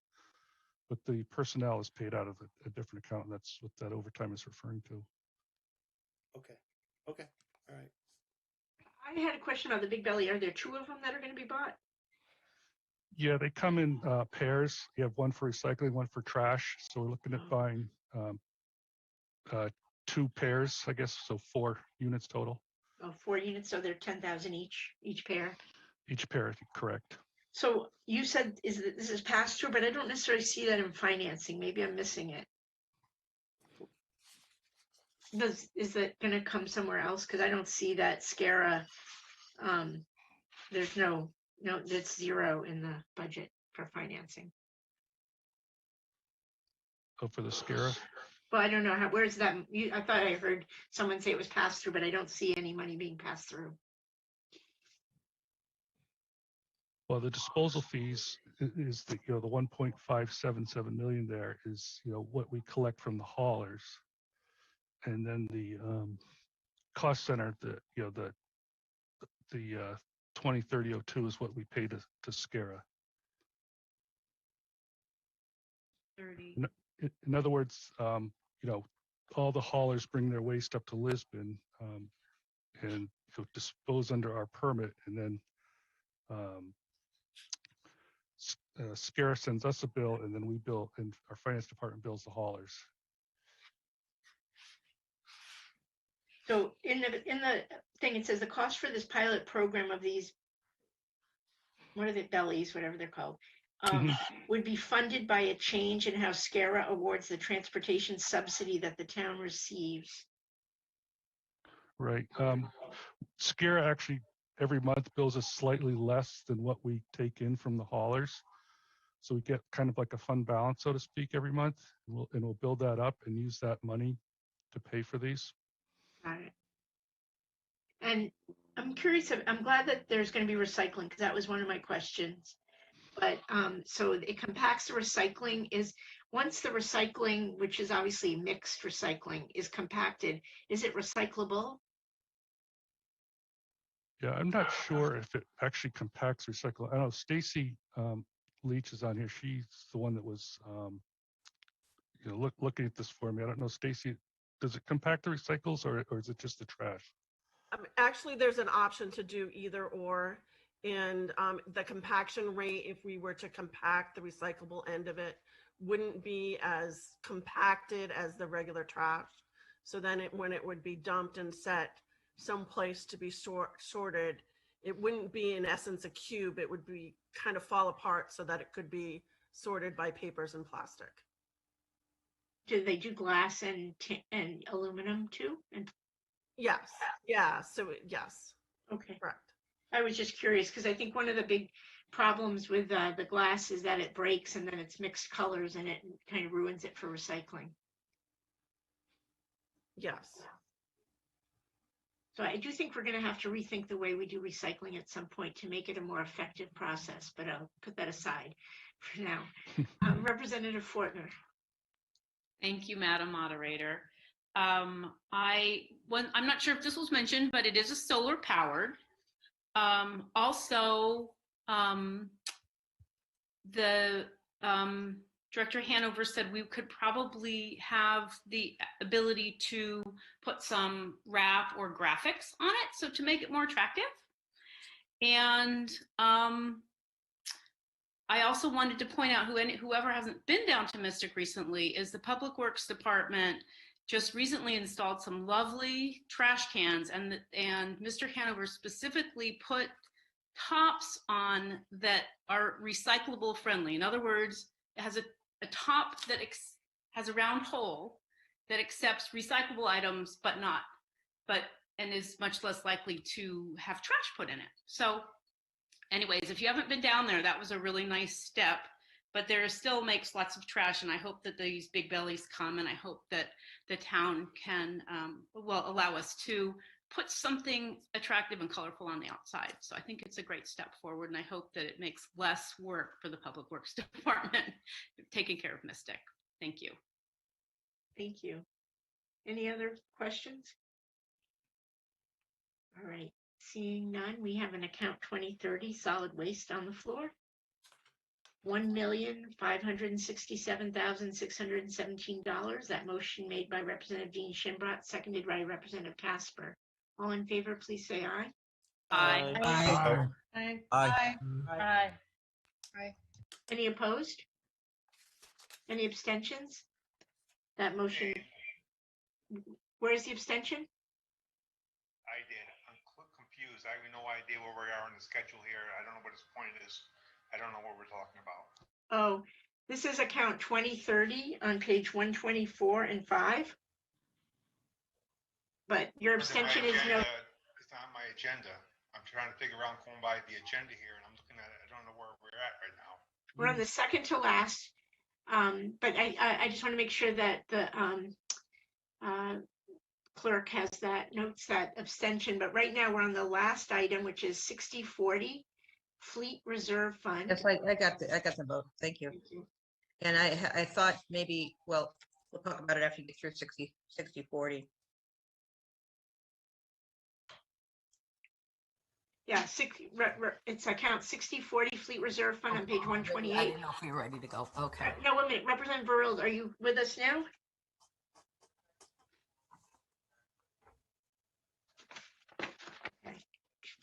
but the personnel is paid out of a different account, and that's what that overtime is referring to. Okay, all right. I had a question about the Big Belly. Are there 2 of them that are going to be bought? Yeah, they come in pairs. You have one for recycling, one for trash. So we're looking at buying 2 pairs, I guess. So 4 units total. Oh, 4 units. So they're 10,000 each pair. Each pair, correct. So you said this is pass through, but I don't necessarily see that in financing. Maybe I'm missing it. Is that going to come somewhere else? Because I don't see that SCARA. There's no, that's 0 in the budget for financing. Oh, for the SCARA? Well, I don't know where's that? I thought I heard someone say it was passed through, but I don't see any money being passed through. Well, the disposal fees is the 1.577 million there is what we collect from the haulers. And then the cost center, the 2030-02 is what we pay to SCARA. 30. In other words, all the haulers bring their waste up to Lisbon and dispose under our permit, and then SCARA sends us a bill, and then we bill, and our finance department bills the haulers. So in the thing, it says the cost for this pilot program of these, what are the bellies, whatever they're called, would be funded by a change in how SCARA awards the transportation subsidy that the town receives. Right. SCARA actually every month bills us slightly less than what we take in from the haulers. So we get kind of like a fund balance, so to speak, every month. And we'll build that up and use that money to pay for these. Got it. And I'm curious, I'm glad that there's going to be recycling, because that was one of my questions. But so it compacts the recycling. Is once the recycling, which is obviously mixed recycling, is compacted, is it recyclable? Yeah, I'm not sure if it actually compacts recycle. I know Stacy Leach is on here. She's the one that was looking at this for me. I don't know, Stacy, does it compact the recycles or is it just the trash? Actually, there's an option to do either or. And the compaction rate, if we were to compact the recyclable end of it, wouldn't be as compacted as the regular trash. So then when it would be dumped and set someplace to be sorted, it wouldn't be in essence a cube. It would be kind of fall apart so that it could be sorted by papers and plastic. Do they do glass and aluminum too? And yes, yeah. So yes. Okay. Correct. I was just curious because I think one of the big problems with the glass is that it breaks and then it's mixed colors and it kind of ruins it for recycling. Yes. So I do think we're going to have to rethink the way we do recycling at some point to make it a more effective process, but I'll put that aside for now. Representative Fortner. Thank you, Madam Moderator. I'm not sure if this was mentioned, but it is a solar powered. Also, the Director Hanover said we could probably have the ability to put some wrap or graphics on it, so to make it more attractive. And I also wanted to point out whoever hasn't been down to Mystic recently is the Public Works Department just recently installed some lovely trash cans, and Mr. Hanover specifically put tops on that are recyclable friendly. In other words, it has a top that has a round hole that accepts recyclable items, and is much less likely to have trash put in it. So anyways, if you haven't been down there, that was a really nice step, but there still makes lots of trash. And I hope that these big bellies come, and I hope that the town can, allow us to put something attractive and colorful on the outside. So I think it's a great step forward, and I hope that it makes less work for the Public Works Department taking care of Mystic. Thank you. Thank you. Any other questions? All right, seeing none, we have an account 2030 solid waste on the floor. $1,567,617. That motion made by Representative Dean Shimbrat, seconded by Representative Casper. All in favor, please say aye. Aye. Aye. Aye. Aye. Aye. Aye. Any opposed? Any abstentions? That motion. Where's the abstention? I did. I'm confused. I have no idea where we are on the schedule here. I don't know what his point is. I don't know what we're talking about. Oh, this is account 2030 on page 124 and 5. But your abstention is no. It's not my agenda. I'm trying to figure out going by the agenda here, and I'm looking at it. I don't know where we're at right now. We're on the second to last. But I just want to make sure that the clerk has notes that abstention. But right now we're on the last item, which is 6040 Fleet Reserve Fund. Yes, I got the vote. Thank you. And I thought maybe, we'll talk about it after you get through 6040. Yeah, it's account 6040 Fleet Reserve Fund on page 128. I didn't know if we were ready to go. Okay. No, wait a minute. Representative Burrell, are you with us now?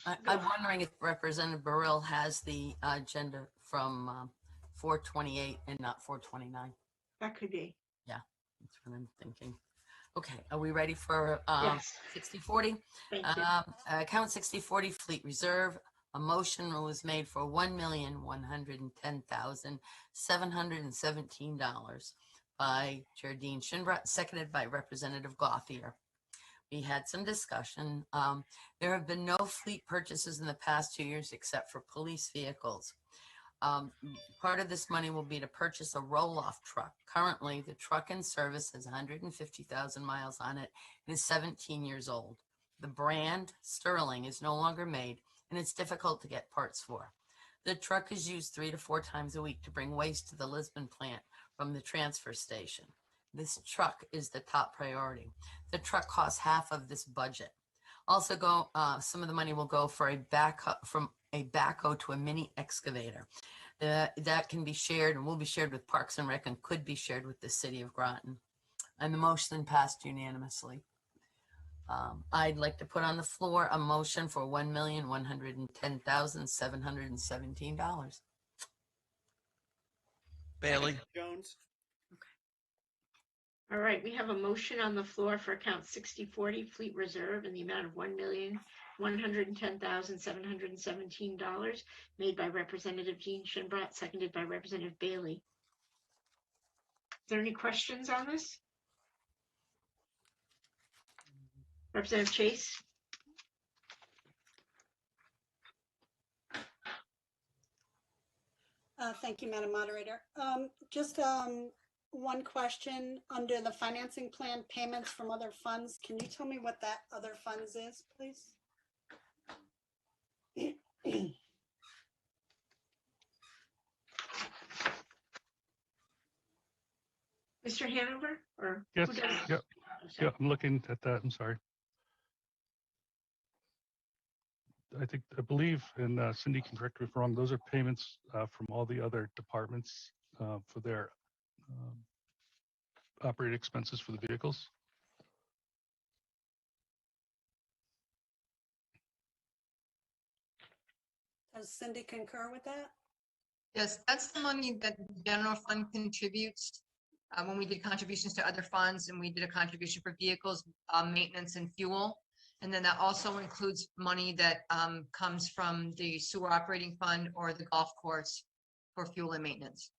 I'm wondering if Representative Burrell has the agenda from 428 and not 429. That could be. Yeah, that's what I'm thinking. Okay, are we ready for Yes. 6040? Thank you. Account 6040 Fleet Reserve. A motion was made for $1,110,717 by Chair Dean Shinbrat, seconded by Representative Gothier. We had some discussion. There have been no fleet purchases in the past 2 years except for police vehicles. Part of this money will be to purchase a roll-off truck. Currently, the truck in service has 150,000 miles on it and is 17 years old. The brand, Sterling, is no longer made, and it's difficult to get parts for. The truck is used 3 to 4 times a week to bring waste to the Lisbon plant from the transfer station. This truck is the top priority. The truck costs half of this budget. Also, some of the money will go for a backhoe to a mini excavator. That can be shared and will be shared with Parks and Rec and could be shared with the city of Groton. And the motion passed unanimously. I'd like to put on the floor a motion for $1,110,717. Bailey. Jones. All right, we have a motion on the floor for account 6040 Fleet Reserve in the amount of $1,110,717 made by Representative Jean Shinbrat, seconded by Representative Bailey. Is there any questions on this? Representative Chase? Thank you, Madam Moderator. Just one question under the financing plan, payments from other funds. Can you tell me what that other funds is, please? Mr. Hanover, or Yes, who does? yeah, yeah, I'm looking at that. I'm sorry. I believe, and Cindy can correct me if I'm wrong, those are payments from all the other departments for their operating expenses for the vehicles. Does Cindy concur with that? Yes, that's the money that the general fund contributes. When we did contributions to other funds and we did a contribution for vehicles, maintenance and fuel. And then that also includes money that comes from the sewer operating fund or the golf course for fuel and maintenance.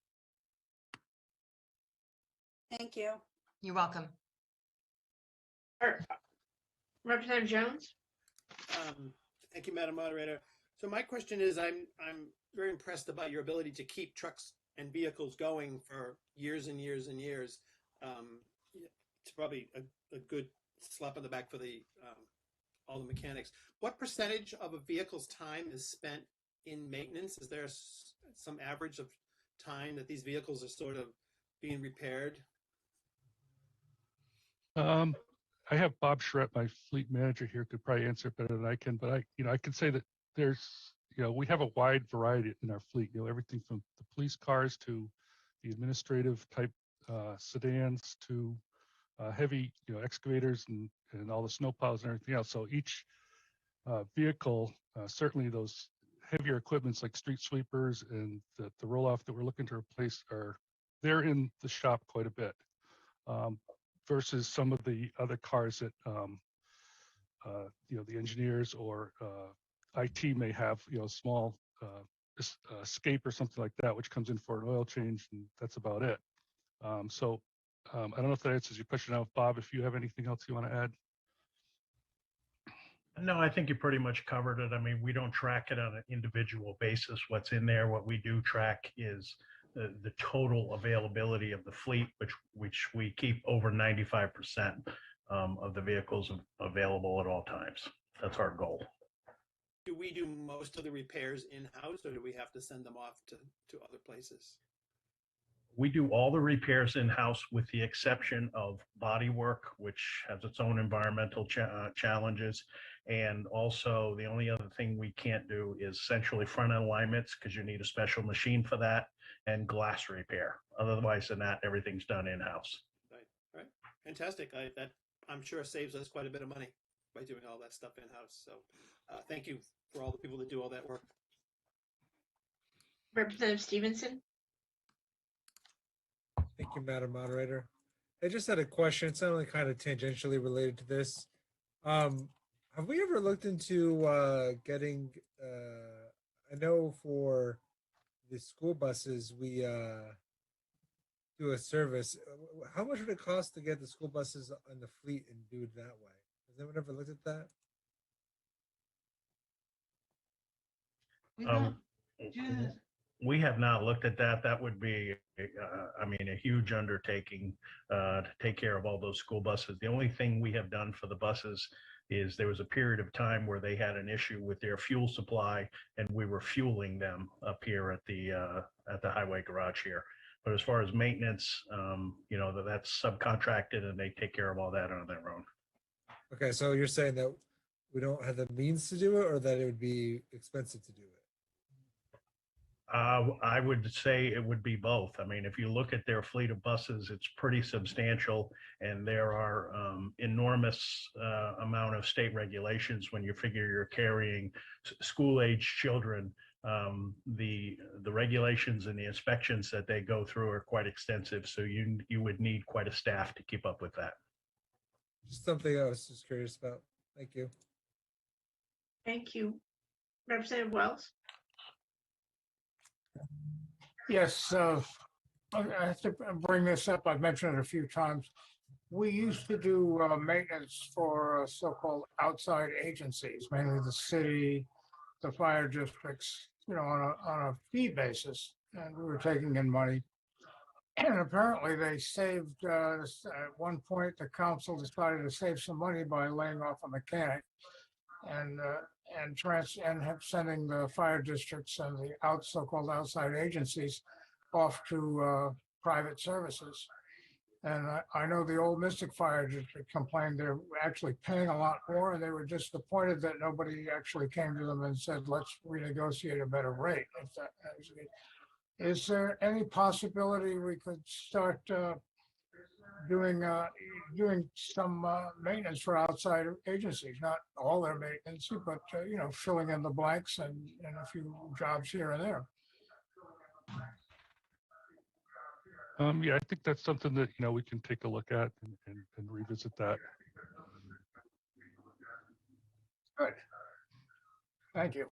Thank you. You're welcome. Representative Jones? Thank you, Madam Moderator. So my question is, I'm very impressed about your ability to keep trucks and vehicles going for years and years and years. It's probably a good slap on the back for the all the mechanics. What percentage of a vehicle's time is spent in maintenance? Is there some average of time that these vehicles are sort of being repaired? I have Bob Schrett, my fleet manager here, could probably answer it better than I can, but I can say that there's, we have a wide variety in our fleet, everything from the police cars to the administrative type sedans to heavy, excavators and all the snowplows and everything else. So each vehicle, certainly those heavier equipments like street sweepers and the roll-off that we're looking to replace they're in the shop quite a bit. Versus some of the other cars that the engineers or IT may have, small escape or something like that, which comes in for an oil change, and that's about it. I don't know if that answers your question. Now, Bob, if you have anything else you want to add. No, I think you pretty much covered it. I mean, we don't track it on an individual basis. What's in there, what we do track is the total availability of the fleet, which we keep over 95% of the vehicles available at all times. That's our goal. Do we do most of the repairs in-house, or do we have to send them off to other places? We do all the repairs in-house with the exception of body work, which has its own environmental challenges. And also the only other thing we can't do is centrally front end alignments because you need a special machine for that, and glass repair. Otherwise than that, everything's done in-house. Right. Fantastic. I'm sure saves us quite a bit of money by doing all that stuff in-house. So thank you for all the people that do all that work. Representative Stevenson? Thank you, Madam Moderator. I just had a question. It's only kind of tangentially related to this. Have we ever looked into getting? I know for the school buses, we do a service. How much would it cost to get the school buses on the fleet and do it that way? Has anyone ever looked at that? Um, we have not looked at that. That would be, I mean, a huge undertaking to take care of all those school buses. The only thing we have done for the buses is there was a period of time where they had an issue with their fuel supply, and we were fueling them up here at the highway garage here. But as far as maintenance, you know, that's subcontracted, and they take care of all that on their own. Okay, so you're saying that we don't have the means to do it, or that it would be expensive to do it? I would say it would be both. I mean, if you look at their fleet of buses, it's pretty substantial, and there are enormous amount of state regulations when you figure you're carrying school-age children. The regulations and the inspections that they go through are quite extensive, so you would need quite a staff to keep up with that. Just something I was just curious about. Thank you. Thank you. Representative Wells? Yes, I have to bring this up. I've mentioned it a few times. We used to do maintenance for so-called outside agencies, mainly the city, the fire districts, you know, on a fee basis, and we were taking in money. And apparently they saved, at one point, the council decided to save some money by laying off a mechanic and sending the fire districts and the so-called outside agencies off to private services. And I know the old Mystic Fire District complained they're actually paying a lot more, and they were disappointed that nobody actually came to them and said, let's renegotiate a better rate. Is there any possibility we could start doing some maintenance for outside agencies, not all their maintenance, but you know, filling in the blanks and a few jobs here and there? Yeah, I think that's something that, you know, we can take a look at and revisit that. Good. Thank you.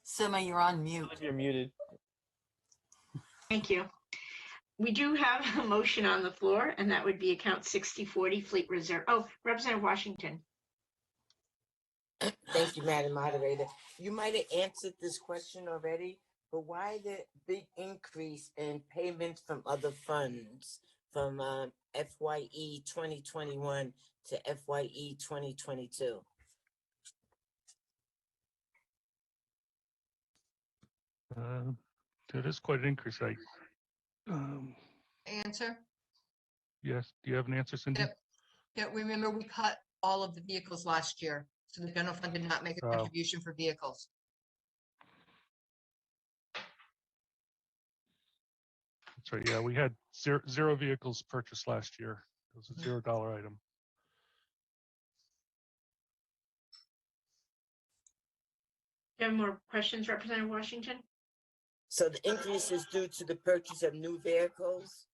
Sima, you're on mute. You're muted. Thank you. We do have a motion on the floor, and that would be account 6040 Fleet Reserve. Oh, Representative Washington. Thank you, Madam Moderator. You might have answered this question already, but why the big increase in payments from other funds from FYE 2021 to FYE 2022? That is quite an increase. Answer? Yes. Do you have an answer, Cindy? Yep. Yeah, remember we cut all of the vehicles last year, so the general fund did not make a Oh. contribution for vehicles. That's right. Yeah, we had zero vehicles purchased last year. It was a $0 item. Do you have more questions, Representative Washington? So the increase is due to the purchase of new vehicles?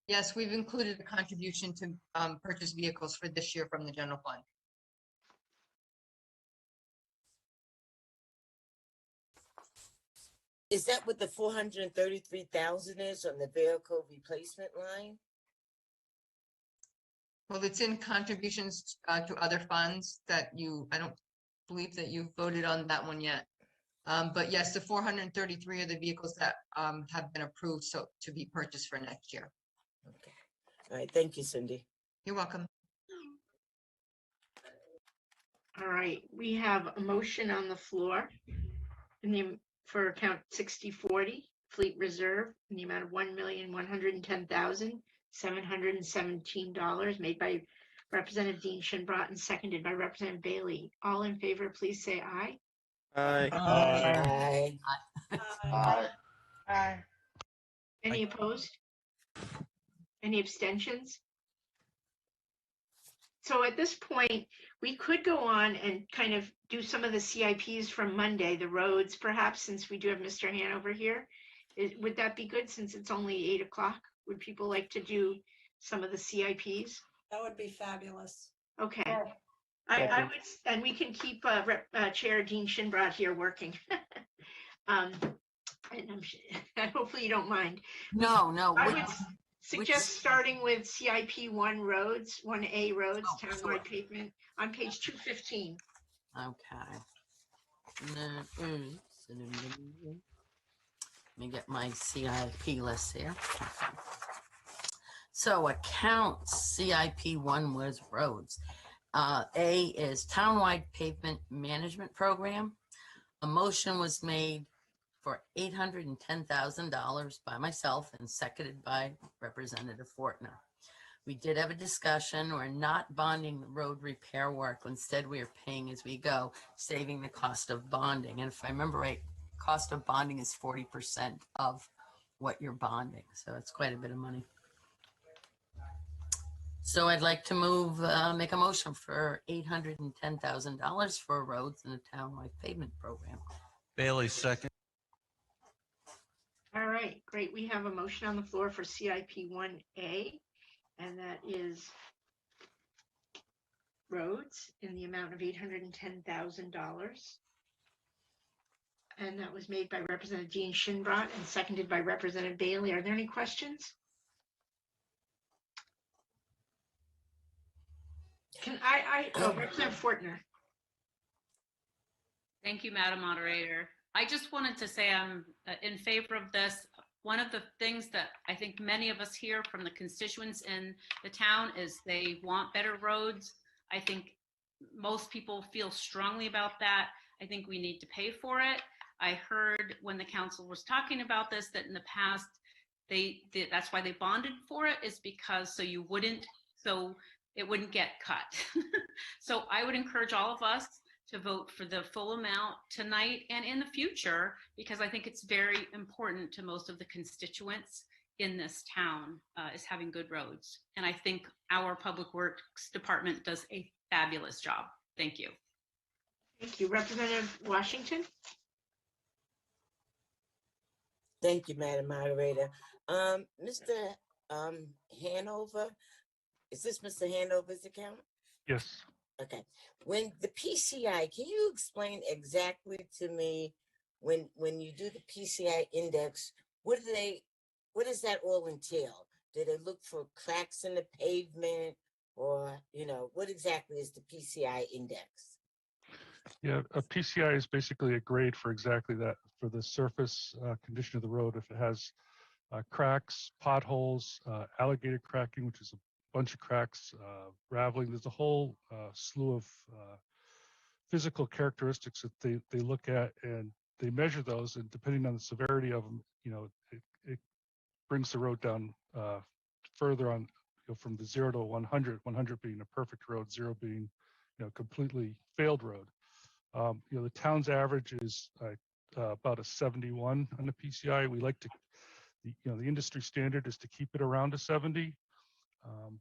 Yes, we've included a contribution to purchase vehicles for this year from the general fund. Is that what the 433,000 is on the vehicle replacement line? Well, it's in contributions to other funds that I don't believe that you voted on that one yet. But yes, the 433 are the vehicles that have been approved to be purchased for next year. Okay. All right. Thank you, Cindy. You're welcome. All right, we have a motion on the floor for account 6040 Fleet Reserve in the amount of $1,110,717 made by Representative Dean Shinbrat and seconded by Representative Bailey. All in favor, please say aye. Aye. Aye. Aye. Any opposed? Any abstentions? So at this point, we could go on and kind of do some of the CIPs from Monday, the roads perhaps, since we do have Mr. Hanover here. Would that be good since it's only 8 o'clock? Would people like to do some of the CIPs? That would be fabulous. Okay. I would, and we can keep Chair Dean Shinbrad here working. And hopefully you don't mind. No, no. I would suggest starting with CIP 1 roads, 1A roads, townwide pavement on page 215. Okay. Let me get my CIP list here. So account CIP 1 was roads. A is townwide pavement management program. A motion was made for $810,000 by myself and seconded by Representative Fortner. We did have a discussion. We're not bonding the road repair work. Instead, we are paying as we go, saving the cost of bonding. And if I remember right, cost of bonding is 40% of what you're bonding. So it's quite a bit of money. So I'd like to make a motion for $810,000 for roads in the townwide pavement program. Bailey, second. All right, great. We have a motion on the floor for CIP 1A, and that is roads in the amount of $810,000. And that was made by Representative Dean Shinbrad and seconded by Representative Bailey. Are there any questions? Can Representative Fortner. Thank you, Madam Moderator. I just wanted to say I'm in favor of this. One of the things that I think many of us hear from the constituents in the town is they want better roads. I think most people feel strongly about that. I think we need to pay for it. I heard when the council was talking about this that in the past, that's why they bonded for it, is because so it wouldn't get cut. So I would encourage all of us to vote for the full amount tonight and in the future, because I think it's very important to most of the constituents in this town is having good roads. And I think our Public Works Department does a fabulous job. Thank you. Thank you. Representative Washington. Thank you, Madam Moderator. Mr. Hanover, is this Mr. Hanover's account? Yes. Okay. When the PCI, can you explain exactly to me when you do the PCI index, what does that all entail? Do they look for cracks in the pavement, or what exactly is the PCI index? Yeah, a PCI is basically a grade for exactly that, for the surface condition of the road. If it has cracks, potholes, alligator cracking, which is a bunch of cracks, raveling, there's a whole slew of physical characteristics that they look at, and they measure those, and depending on the severity of them, it brings the road down further on, from the 0 to 100, 100 being a perfect road, 0 being completely failed road. The town's average is about a 71 on the PCI. We like to, the industry standard is to keep it around a 70.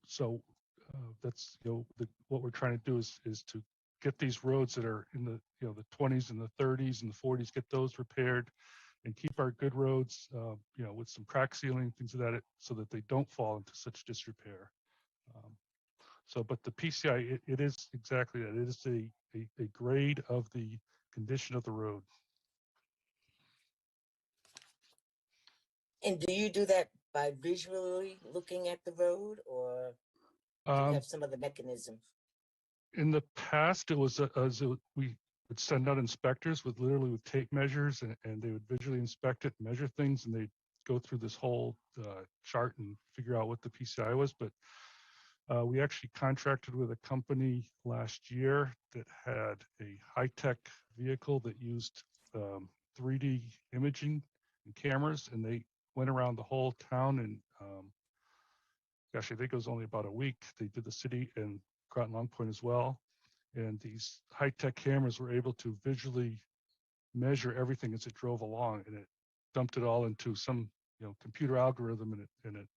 So that's what we're trying to do is to get these roads that are in the the 20s and the 30s and the 40s, get those repaired, and keep our good roads with some crack sealing, things of that, so that they don't fall into such disrepair. But the PCI, it is exactly that. It is a grade of the condition of the road. And do you do that by visually looking at the road, or do you have some other mechanism? In the past, it was we would send out inspectors with tape measures, and they would visually inspect it, measure things, and they'd go through this whole chart and figure out what the PCI was. But we actually contracted with a company last year that had a high-tech vehicle that used 3D imaging and cameras, and they went around the whole town, and gosh, I think it was only about a week. They did the city and Groton Long Point as well, and these high-tech cameras were able to visually measure everything as it drove along, and it dumped it all into some computer algorithm, and it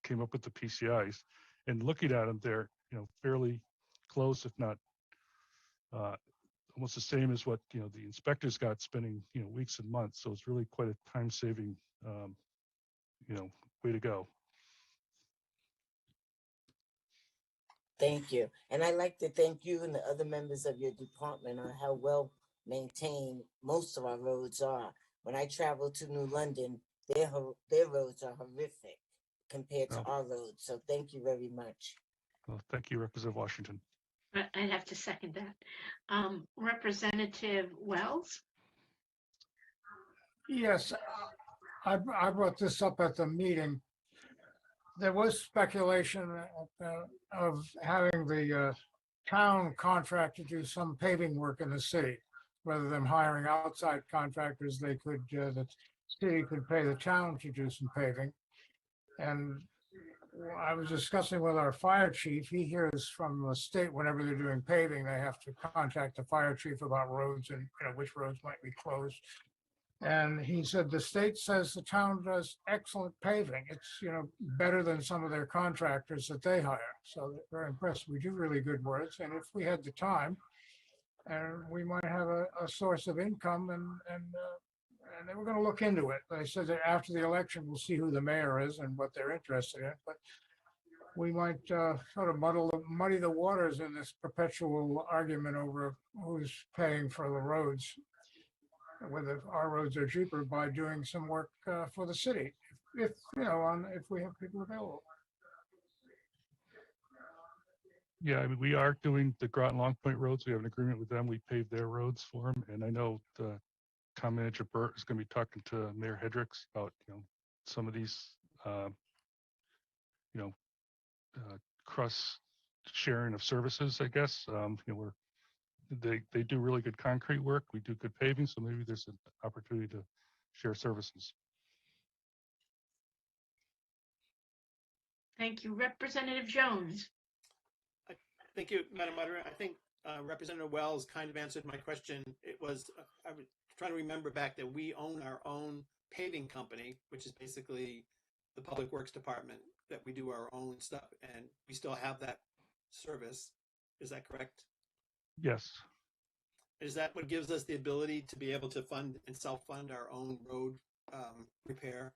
came up with the PCIs. And looking at them, they're fairly close, if not almost the same as what the inspectors got, spending weeks and months. So it's really quite a time-saving way to go. Thank you. And I'd like to thank you and the other members of your department on how well maintained most of our roads are. When I travel to New London, their roads are horrific compared to our roads. So thank you very much. Well, thank you, Representative Washington. I'd have to second that. Representative Wells? Yes, I brought this up at the meeting. There was speculation of having the town contract to do some paving work in the city. Rather than hiring outside contractors, the city could pay the town to do some paving. And I was discussing with our fire chief. He hears from the state whenever they're doing paving, they have to contact the fire chief about roads and which roads might be closed. And he said the state says the town does excellent paving. It's better than some of their contractors that they hire. So they're very impressed. We do really good work, and if we had the time, and we might have a source of income, and they were going to look into it. They said that after the election, we'll see who the mayor is and what they're interested in. But we might sort of muddy the waters in this perpetual argument over who's paying for the roads, whether our roads are cheaper, by doing some work for the city, if we have people available. Yeah, I mean, we are doing the Groton Long Point roads. We have an agreement with them. We pave their roads for them, and I know the town manager Burt is going to be talking to Mayor Hendricks about some of these cross sharing of services. I guess they do really good concrete work. We do good paving, so maybe there's an opportunity to share services. Thank you. Representative Jones? Thank you, Madam Moderator. I think Representative Wells kind of answered my question. It was, I was trying to remember back that we own our own paving company, which is basically the Public Works Department, that we do our own stuff, and we still have that service. Is that correct? Yes. Is that what gives us the ability to be able to fund and self-fund our own road repair?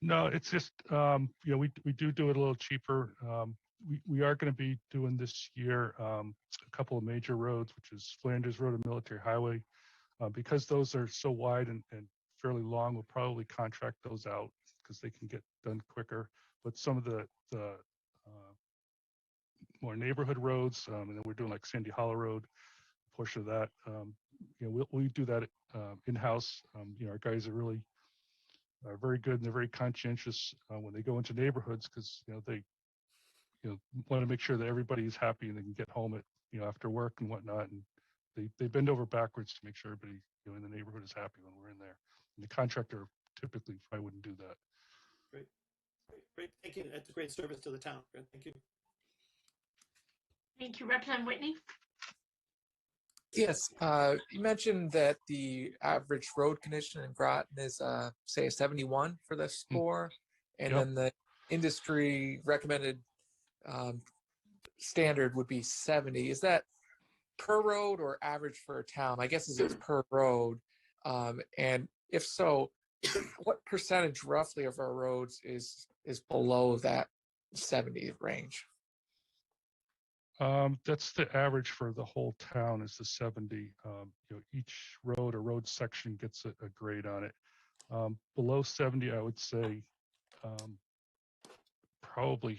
No, it's just, we do it a little cheaper. We are going to be doing this year a couple of major roads, which is Flanders Road and Military Highway. Because those are so wide and fairly long, we'll probably contract those out because they can get done quicker. But some of the more neighborhood roads, and then we're doing like Sandy Hollow Road, a portion of that, we do that in-house. Our guys are really very good, and they're very conscientious when they go into neighborhoods, because they want to make sure that everybody is happy and they can get home at after work and whatnot, and they bend over backwards to make sure everybody in the neighborhood is happy when we're in there. And the contractor typically probably wouldn't do that. Great. Thank you. That's a great service to the town. Great. Thank you. Thank you. Representative Whitney? Yes, you mentioned that the average road condition in Groton is, say, a 71 for the score, and then the industry recommended standard would be 70. Is that per road or average for a town? I guess it's per road. And if so, what percentage roughly of our roads is below that 70 range? That's the average for the whole town, is the 70. Each road or road section gets a grade on it. Below 70, I would say probably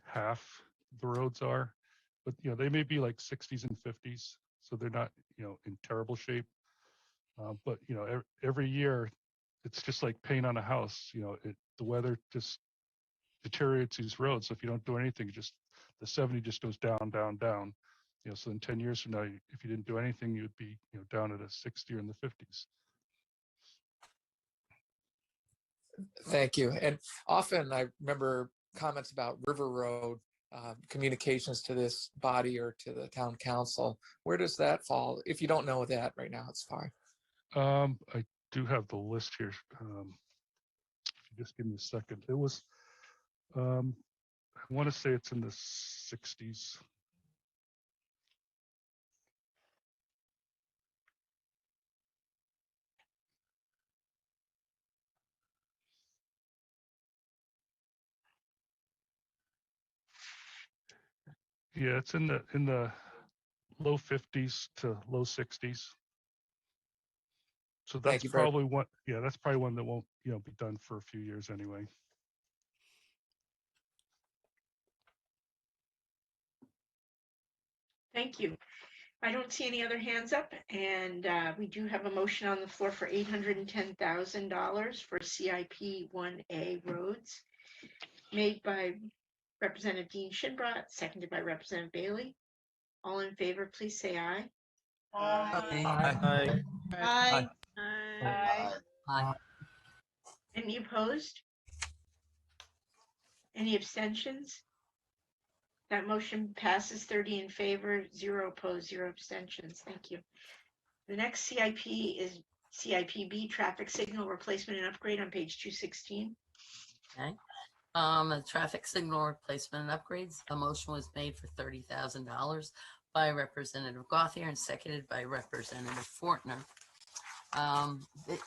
half the roads are, but they may be like 60s and 50s, so they're not in terrible shape. But every year it's just like paint on a house. The weather just deteriorates these roads. So if you don't do anything, the 70 just goes down, down, down. So in 10 years from now, if you didn't do anything, you'd be down at a 60 or in the 50s. Thank you. And often I remember comments about River Road communications to this body or to the town council. Where does that fall? If you don't know that right now, it's fine. I do have the list here. Just give me a second. It was, I want to say it's in the 60s. Yeah, it's in the low 50s to low 60s. So that's probably one. Yeah, that's probably one that won't, be done for a few years anyway. Thank you. I don't see any other hands up, and we do have a motion on the floor for $810,000 for CIP 1A roads, made by Representative Dean Shinbrat, seconded by Representative Bailey. All in favor, please say aye. Aye. Aye. Aye. Any opposed? Any abstentions? That motion passes 30 in favor, 0 opposed, 0 abstentions. Thank you. The next CIP is CIPB, traffic signal replacement and upgrade on page 216. Okay. The traffic signal replacement and upgrades. A motion was made for $30,000 by Representative Gauthier and seconded by Representative Fortner.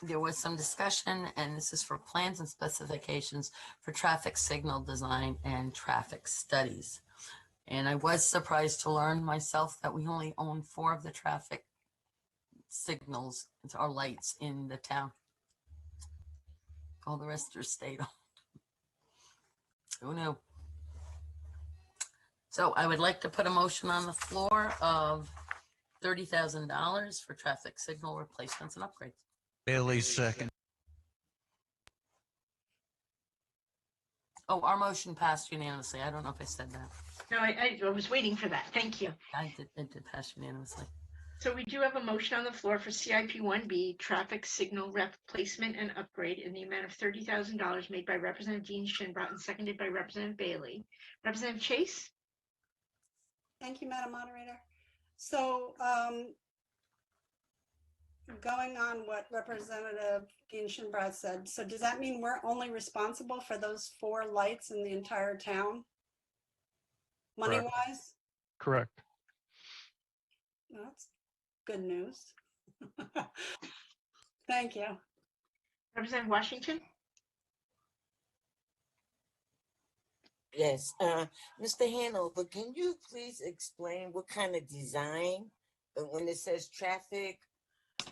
There was some discussion, and this is for plans and specifications for traffic signal design and traffic studies. And I was surprised to learn myself that we only own 4 of the traffic signals or lights in the town. All the rest are state owned. Who knew? So I would like to put a motion on the floor of $30,000 for traffic signal replacements and upgrades. Bailey second. Oh, our motion passed unanimously. I don't know if I said that. No, I was waiting for that. Thank you. It did pass unanimously. So we do have a motion on the floor for CIP 1B, traffic signal replacement and upgrade in the amount of $30,000 made by Representative Dean Shinbrat and seconded by Representative Bailey. Representative Chase? Thank you, Madam Moderator. So going on what Representative Dean Shinbrat said, so does that mean we're only responsible for those 4 lights in the entire town? Money-wise? Correct. That's good news. Thank you. Representative Washington? Yes, Mr. Hanover, can you please explain what kind of design, when it says traffic,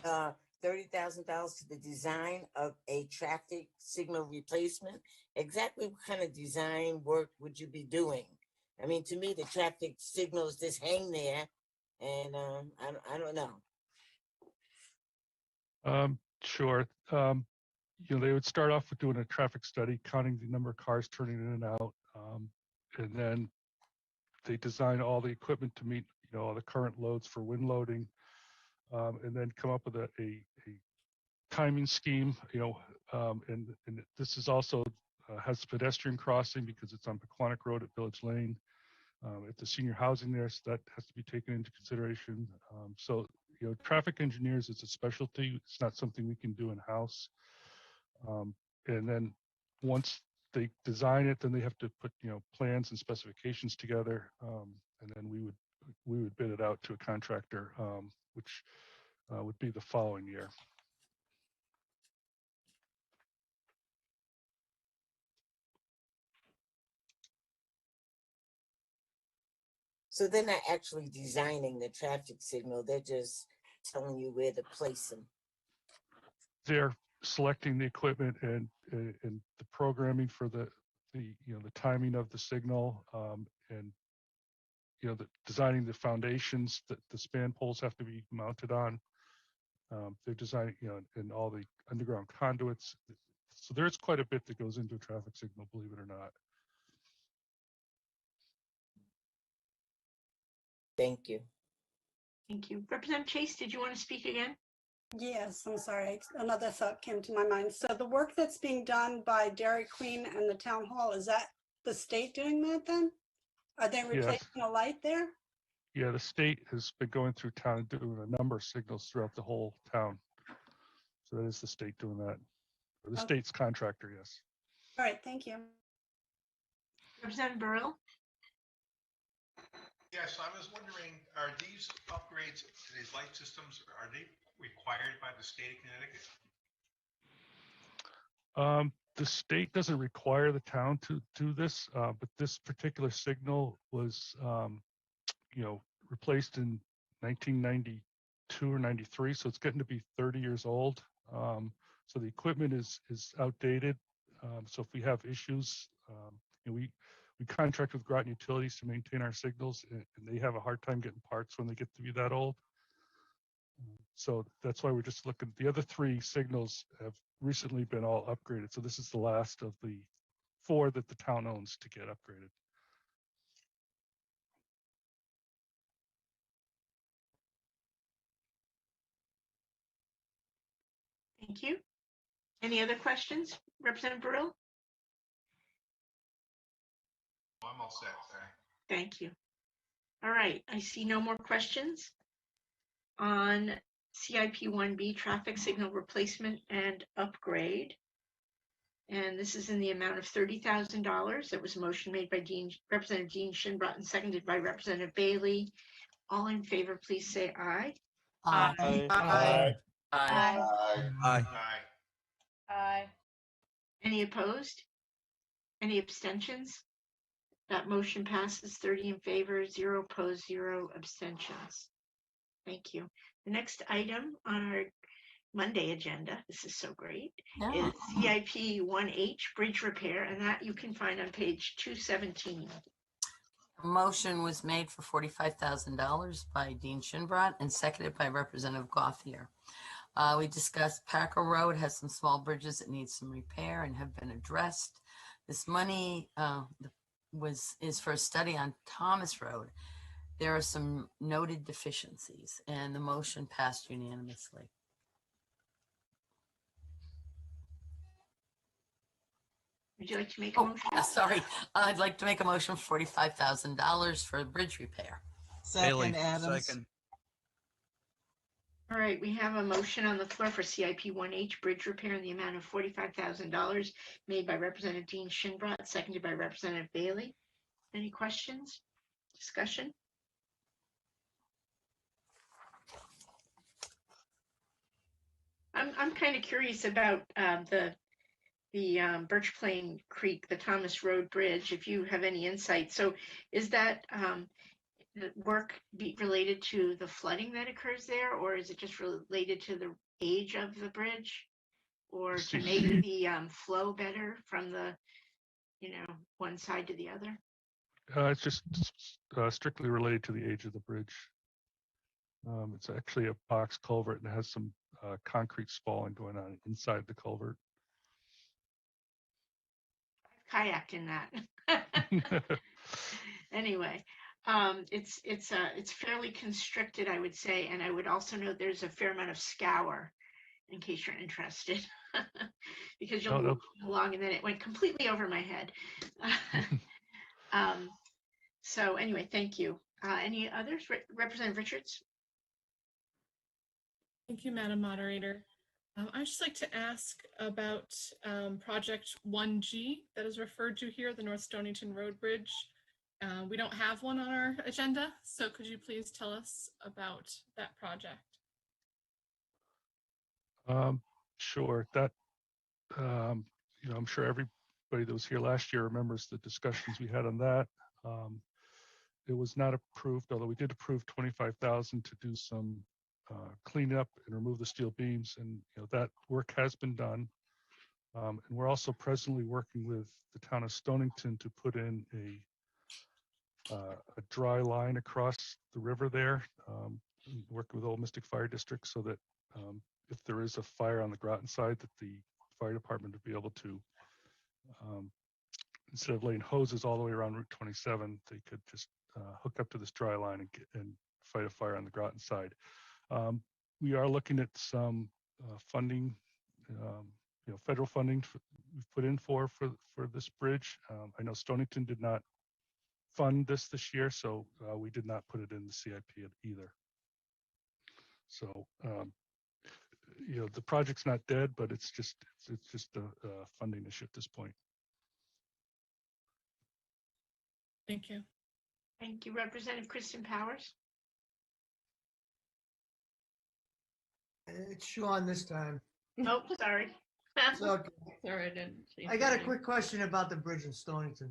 $30,000 to the design of a traffic signal replacement? Exactly what kind of design work would you be doing? I mean, to me, the traffic signals just hang there, and I don't know. Sure. They would start off with doing a traffic study, counting the number of cars turning in and out. And then they design all the equipment to meet, all the current loads for wind loading, and then come up with a timing scheme, and this is also has pedestrian crossing because it's on Pequannock Road at Village Lane. It's a senior housing there, so that has to be taken into consideration. So, traffic engineers is a specialty. It's not something we can do in-house. And then once they design it, then they have to put, plans and specifications together. And then we would bid it out to a contractor, which would be the following year. So they're not actually designing the traffic signal, they're just telling you where to place them. They're selecting the equipment and the programming for the timing of the signal, and designing the foundations that the span poles have to be mounted on. They're designing, and all the underground conduits. So there's quite a bit that goes into a traffic signal, believe it or not. Thank you. Thank you. Representative Chase, did you want to speak again? Yes, I'm sorry. Another thought came to my mind. So the work that's being done by Dairy Queen and the town hall, is that the state doing that then? Are they replacing a light there? Yeah, the state has been going through town and doing a number of signals throughout the whole town. So that is the state doing that. Or the Okay. state's contractor, yes. All right, thank you. Representative Burrell? Yes, I was wondering, are these upgrades to these light systems, are they required by the state of Connecticut? The state doesn't require the town to do this, but this particular signal was, replaced in 1992 or 93, so it's getting to be 30 years old. So the equipment is outdated. So if we have issues, we contract with Groton Utilities to maintain our signals, and they have a hard time getting parts when they get to be that old. So that's why we're just looking. The other 3 signals have recently been all upgraded. So this is the last of the 4 that the town owns to get upgraded. Thank you. Any other questions? Representative Burrell? I'm all set, Thank you. All right, I see no more questions on CIP 1B traffic signal replacement and upgrade. And this is in the amount of $30,000. It was a motion made by Representative Dean Shinbrot and seconded by Representative Bailey. All in favor, please say aye. Aye. Aye. Aye. Aye. Aye. Any opposed? Any abstentions? That motion passes 30 in favor, 0 opposed, 0 abstentions. Thank you. The next item on our Monday agenda, this is so great, is CIP 1H bridge repair, and that you can find on page 217. A motion was made for $45,000 by Dean Shinbrot and seconded by Representative Gauthier. We discussed Packer Road has some small bridges that need some repair and have been addressed. This money is for a study on Thomas Road. There are some noted deficiencies, and the motion passed unanimously. Would you like to make a motion? Sorry, I'd like to make a motion for $45,000 for bridge repair. Second, Adams. All right, we have a motion on the floor for CIP 1H bridge repair in the amount of $45,000 made by Representative Dean Shinbrot, seconded by Representative Bailey. Any questions? Discussion? I'm kind of curious about the Birch Plain Creek, the Thomas Road Bridge, if you have any insight. So is that the work be related to the flooding that occurs there, or is it just related to the age of the bridge, or to make the flow better from the, one side to the other? It's just strictly related to the age of the bridge. It's actually a box culvert and it has some concrete spalling going on inside the culvert. Kayaked in that. Anyway, it's fairly constricted, I would say, and I would also note there's a fair amount of scour, in case you're interested, because you'll move along, and then it went completely over my head. So anyway, thank you. Any others? Representative Richards? Thank you, Madam Moderator. I'd just like to ask about Project 1G that is referred to here, the North Stonington Road Bridge. We don't have one on our agenda, so could you please tell us about that project? Sure. That, I'm sure everybody that was here last year remembers the discussions we had on that. It was not approved, although we did approve $25,000 to do some clean up and remove the steel beams, and that work has been done. And we're also presently working with the town of Stonington to put in a dry line across the river there, working with Old Mystic Fire District, so that if there is a fire on the Groton side, that the fire department would be able to, instead of laying hoses all the way around Route 27, they could just hook up to this dry line and fight a fire on the Groton side. We are looking at some funding, federal funding we've put in for this bridge. I know Stonington did not fund this year, so we did not put it in the CIP either. So, the project's not dead, but it's just a funding issue at this point. Thank you. Thank you, Representative Kristen Powers. It's Sean this time. Oh, sorry. So Sorry, I didn't. I got a quick question about the bridge in Stonington.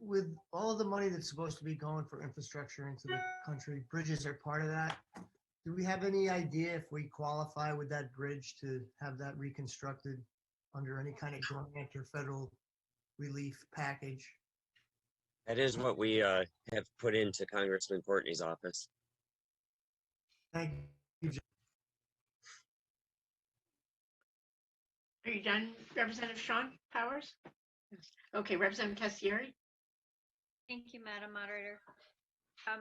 With all of the money that's supposed to be going for infrastructure into the country, bridges are part of that. Do we have any idea if we qualify with that bridge to have that reconstructed under any kind of grant or federal relief package? That is what we have put into Congressman Courtney's office. Thank you. Are you done, Representative Sean Powers? Okay, Representative Cassieri. Thank you, Madam Moderator.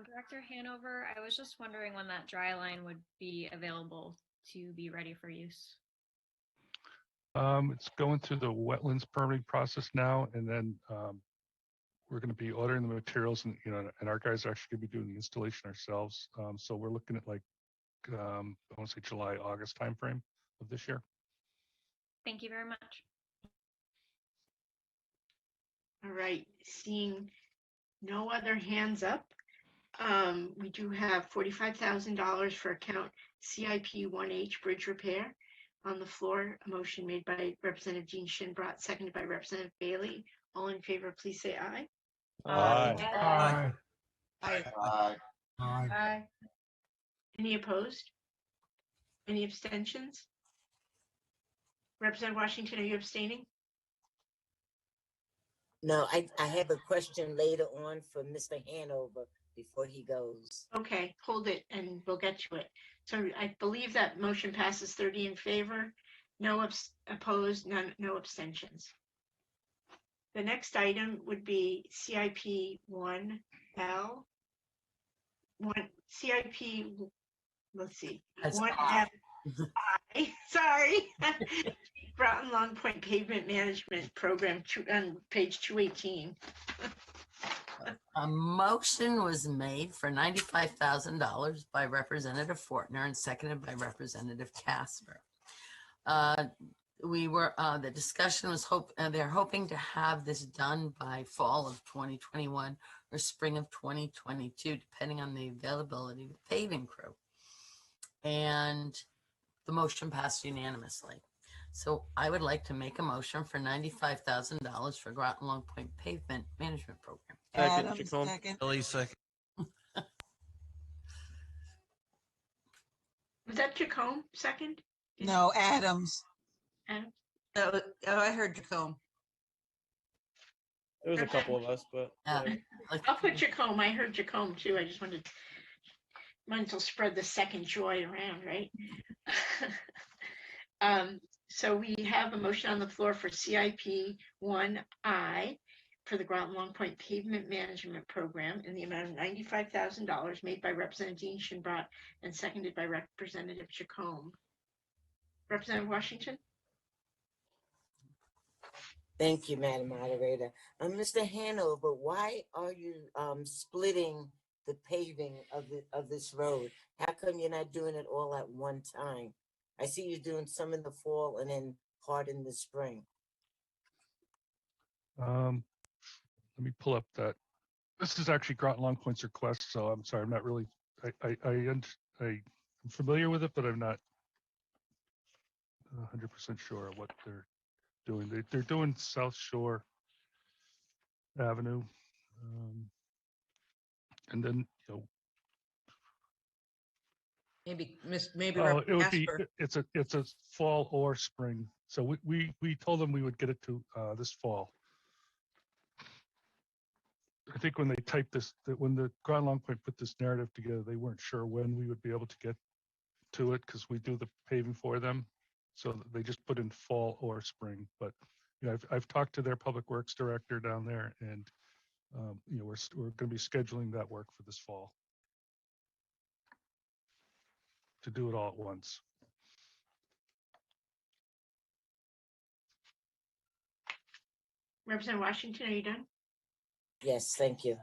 Director Hanover, I was just wondering when that dry line would be available to be ready for use. It's going through the wetlands permitting process now, and then we're going to be ordering the materials, and our guys are actually going to be doing the installation ourselves. So we're looking at I want to say July, August timeframe of this year. Thank you very much. All right, seeing no other hands up, we do have $45,000 for account CIP 1H bridge repair on the floor. A motion made by Representative Jean Shinbrat, seconded by Representative Bailey. All in favor, please say aye. Aye. Aye. Aye. Aye. Aye. Aye. Any opposed? Any abstentions? Representative Washington, are you abstaining? No, I have a question later on for Mr. Hanover before he goes. Okay, hold it and we'll get to it. So I believe that motion passes 30 in favor, no opposed, no abstentions. The next item would be CIP 1L. CIP, let's see, That's 1F. Sorry. Groton Long Point Pavement Management Program on page 218. A motion was made for $95,000 by Representative Fortner and seconded by Representative Casper. The discussion was they're hoping to have this done by fall of 2021 or spring of 2022, depending on the availability of the paving crew. And the motion passed unanimously. So I would like to make a motion for $95,000 for Groton Long Point Pavement Management Program. Adams, second. Billy, second. Was that Jacome second? No, Adams. Adams? Oh, I heard Jacome. There was a couple of us, but I'll put Jacome. I heard Jacome too. I just wanted, might as well spread the second joy around, right? So we have a motion on the floor for CIP 1I for the Groton Long Point Pavement Management Program in the amount of $95,000 made by Representative Dean Shinbrat and seconded by Representative Jacome. Representative Washington? Thank you, Madam Moderator. Mr. Hanover, why are you splitting the paving of this road? How come you're not doing it all at one time? I see you doing some in the fall and then part in the spring. Let me pull up that. This is actually Groton Long Point's request, so I'm sorry, I'm not really. I'm familiar with it, but I'm not 100% sure what they're doing. They're doing South Shore Avenue, and then Maybe oh, it would Casper. be it's a fall or spring. So we told them we would get it to this fall. I think when they typed this, that when the Groton Long Point put this narrative together, they weren't sure when we would be able to get to it because we do the paving for them. So they just put in fall or spring. But I've talked to their public works director down there, and we're going to be scheduling that work for this fall to do it all at once. Representative Washington, are you done? Yes, thank you.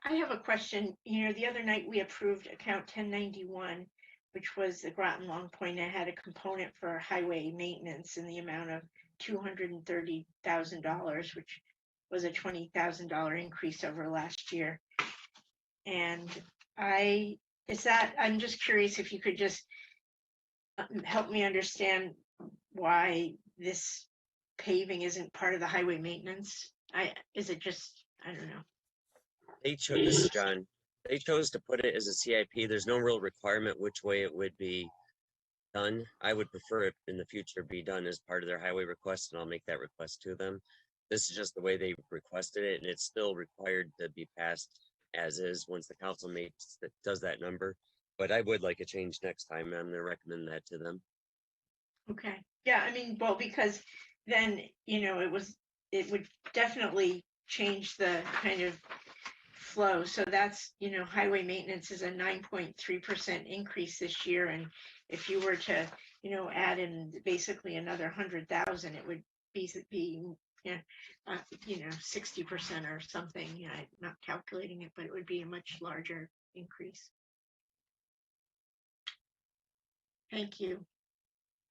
I have a question. The other night we approved account 1091, which was the Groton Long Point. It had a component for highway maintenance in the amount of $230,000, which was a $20,000 increase over last year. And I'm just curious if you could just help me understand why this paving isn't part of the highway maintenance. Is it just, I don't know. This is John. They chose to put it as a CIP. There's no real requirement which way it would be done. I would prefer it in the future be done as part of their highway request, and I'll make that request to them. This is just the way they requested it, and it's still required to be passed as is once the council does that number. But I would like a change next time. I'm going to recommend that to them. Okay. Yeah, I mean, well, because then, it would definitely change the kind of flow. So that's, highway maintenance is a 9.3% increase this year. And if you were to, add in basically another 100,000, it would be 60% or something. I'm not calculating it, but it would be a much larger increase. Thank you.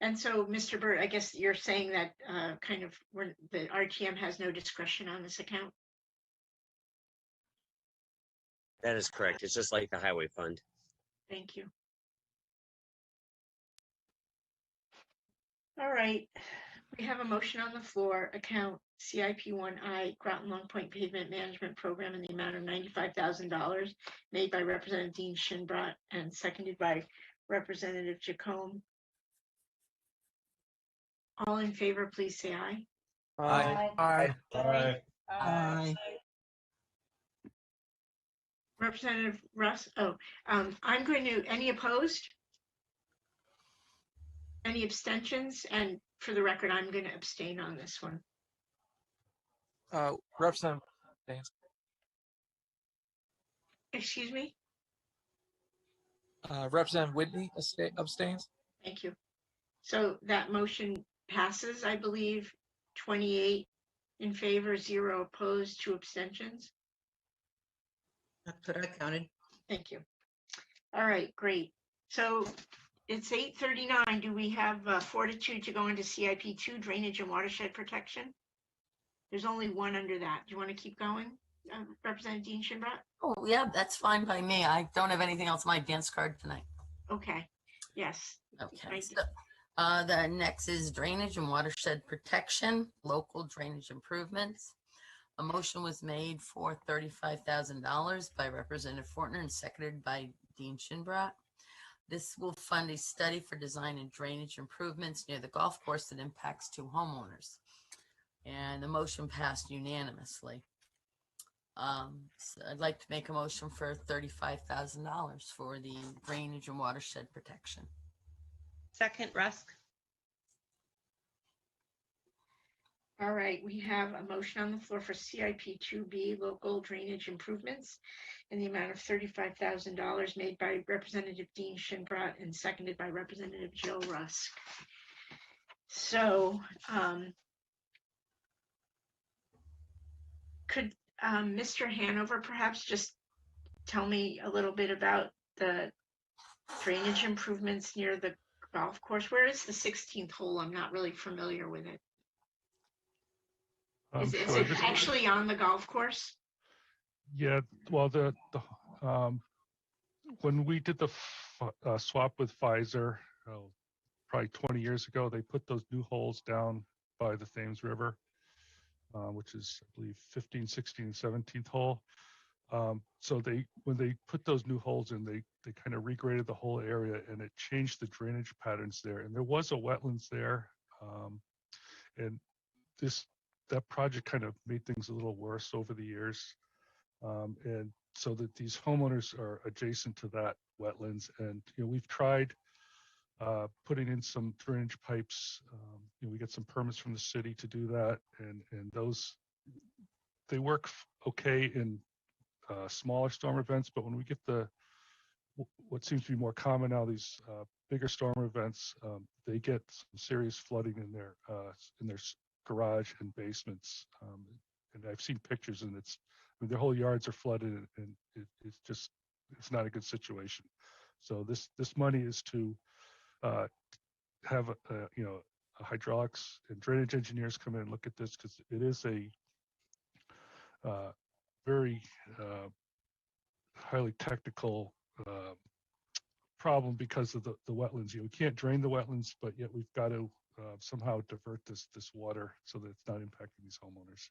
And so, Mr. Burt, I guess you're saying that the RTM has no discretion on this account? That is correct. It's just like the highway fund. Thank you. All right. We have a motion on the floor, account CIP1I Groton Long Point Pavement Management Program in the amount of $95,000 made by Representative Dean Shinbrat and seconded by Representative Jacome. All in favor, please say aye. Aye. Aye. Aye. Aye. Representative Russ, I'm going to, any opposed? Any abstentions? And for the record, I'm going to abstain on this one. Representative abstains. Excuse me? Representative Whitney abstains. Thank you. So that motion passes, I believe, 28 in favor, 0 opposed, 2 abstentions. That's what I counted. Thank you. All right, great. So it's 8:39. Do we have fortitude to go into CIP 2, drainage and watershed protection? There's only one under that. Do you want to keep going, Representative Dean Shinbrat? Oh, yeah, that's fine by me. I don't have anything else on my dance card tonight. Okay. Yes. Okay. So, the next is drainage and watershed protection, local drainage improvements. A motion was made for $35,000 by Representative Fortner and seconded by Dean Shinbrat. This will fund a study for design and drainage improvements near the golf course that impacts 2 homeowners. And the motion passed unanimously. So I'd like to make a motion for $35,000 for the drainage and watershed protection. Second, Rusk. All right, we have a motion on the floor for CIP 2B, local drainage improvements in the amount of $35,000 made by Representative Dean Shinbrat and seconded by Representative Joe Rusk. So could Mr. Hanover perhaps just tell me a little bit about the drainage improvements near the golf course? Where is the 16th hole? I'm not really familiar with it. Is it actually on the golf course? Yeah, well, when we did the swap with Pfizer, probably 20 years ago, they put those new holes down by the Thames River, which is, I believe, 15, 16, 17th hole. So when they put those new holes in, they kind of regraded the whole area, and it changed the drainage patterns there. And there was a wetlands there, and that project kind of made things a little worse over the years. And so that these homeowners are adjacent to that wetlands. And, we've tried putting in some drainage pipes. We get some permits from the city to do that. And those, they work okay in smaller storm events, but when we get what seems to be more common now, these bigger storm events, they get some serious flooding in their garage and basements. And I've seen pictures, and it's mean, their whole yards are flooded, and it's not a good situation. So this money is to have hydraulics and drainage engineers come in and look at this, because it is a very highly technical problem because of the wetlands. We can't drain the wetlands, but yet we've got to somehow divert this water so that it's not impacting these homeowners.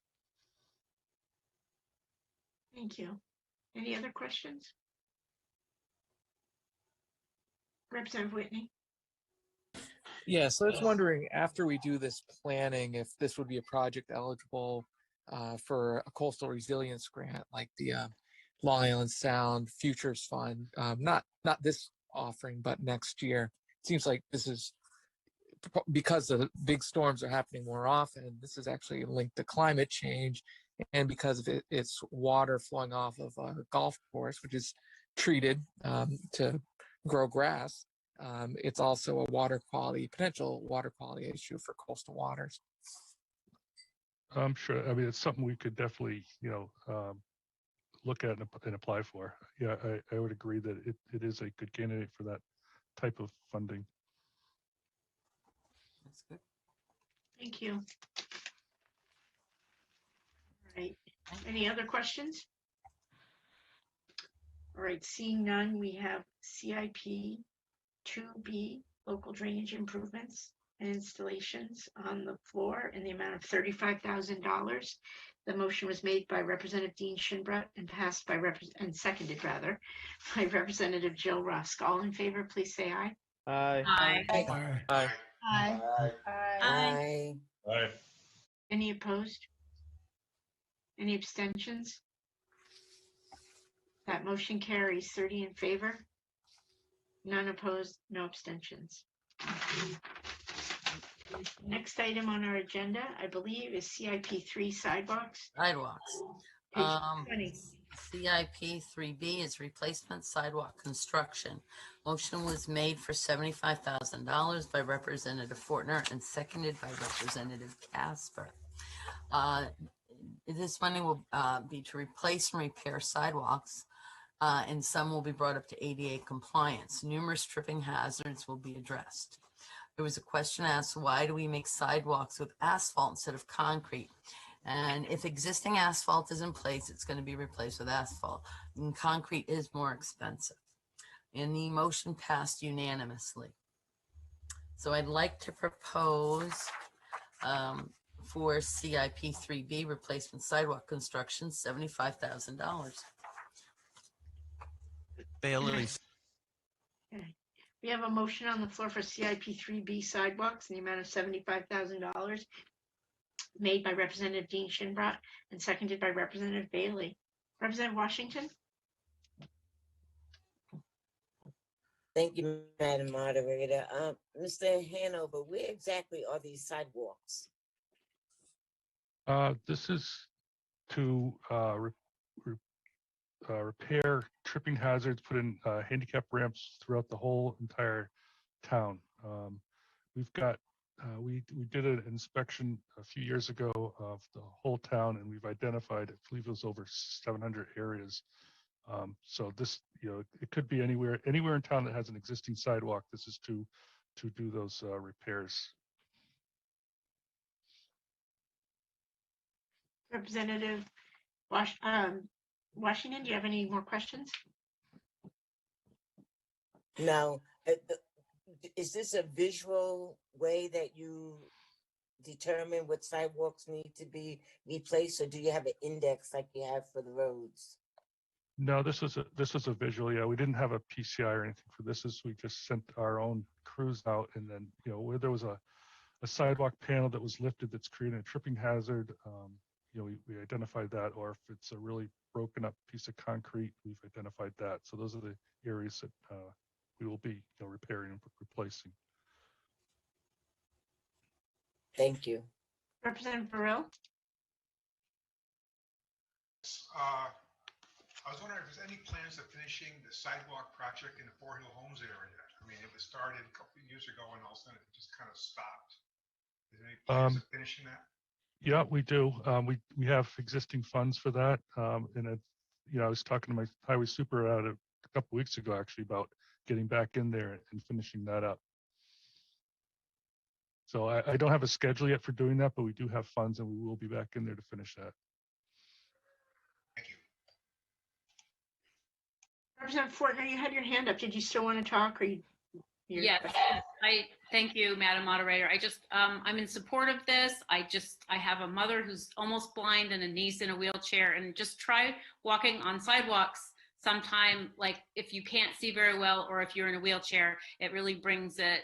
Thank you. Any other questions? Representative Whitney? Yeah, so I was wondering, after we do this planning, if this would be a project eligible for a coastal resilience grant, like the Long Island Sound Futures Fund. Not this offering, but next year. It seems like this is because the big storms are happening more often. This is actually linked to climate change, and because of it's water flowing off of a golf course, which is treated to grow grass. It's also a potential water quality issue for coastal waters. I'm sure. I mean, it's something we could definitely, look at and apply for. Yeah, I would agree that it is a good candidate for that type of funding. That's good. Thank you. All right. Any other questions? All right, seeing none, we have CIP 2B, local drainage improvements and installations on the floor in the amount of $35,000. The motion was made by Representative Dean Shinbrett and passed by seconded by Representative Jill Rusk. All in favor, please say aye. Aye. Aye. Aye. Aye. Aye. Aye. Any opposed? Any abstentions? That motion carries 30 in favor, none opposed, no abstentions. Next item on our agenda, I believe, is CIP 3 sidewalks. Sidewalks. Page 20. CIP 3B is replacement sidewalk construction. Motion was made for $75,000 by Representative Fortner and seconded by Representative Casper. This money will be to replace and repair sidewalks, and some will be brought up to ADA compliance. Numerous tripping hazards will be addressed. There was a question asked, why do we make sidewalks with asphalt instead of concrete? And if existing asphalt is in place, it's going to be replaced with asphalt. And concrete is more expensive. And the motion passed unanimously. So I'd like to propose for CIP 3B replacement sidewalk construction, $75,000. Bailey. Okay. We have a motion on the floor for CIP 3B sidewalks in the amount of $75,000 made by Representative Dean Shinbrett and seconded by Representative Bailey. Representative Washington? Thank you, Madam Moderator. Mr. Hanover, where exactly are these sidewalks? This is to repair tripping hazards, put in handicap ramps throughout the whole entire town. We've got we did an inspection a few years ago of the whole town, and we've identified, I believe it was over 700 areas. So this, it could be anywhere in town that has an existing sidewalk. This is to do those repairs. Representative Washington, do you have any more questions? No. Is this a visual way that you determine what sidewalks need to be replaced, or do you have an index like you have for the roads? No, this was a visual. Yeah, we didn't have a PCI or anything for this. We just sent our own crews out, and then where there was a sidewalk panel that was lifted that's creating a tripping hazard, we identified that, or if it's a really broken up piece of concrete, we've identified that. So those are the areas that we will be repairing and replacing. Thank you. Representative Burrell? I was wondering if there's any plans of finishing the sidewalk project in the Fort Hill Homes area. I mean, it was started a couple of years ago and all of a sudden it just kind of stopped. Is there any plans of finishing that? Yeah, we do. We have existing funds for that. And I was talking to my highway super a couple weeks ago, actually, about getting back in there and finishing that up. So I don't have a schedule yet for doing that, but we do have funds and we will be back in there to finish that. Representative Fortner, you had your hand up. Did you still want to talk, or you? Yes, I thank you, Madam Moderator. I just, I'm in support of this. I have a mother who's almost blind and a niece in a wheelchair, and just try walking on sidewalks sometime, like if you can't see very well or if you're in a wheelchair, it really brings it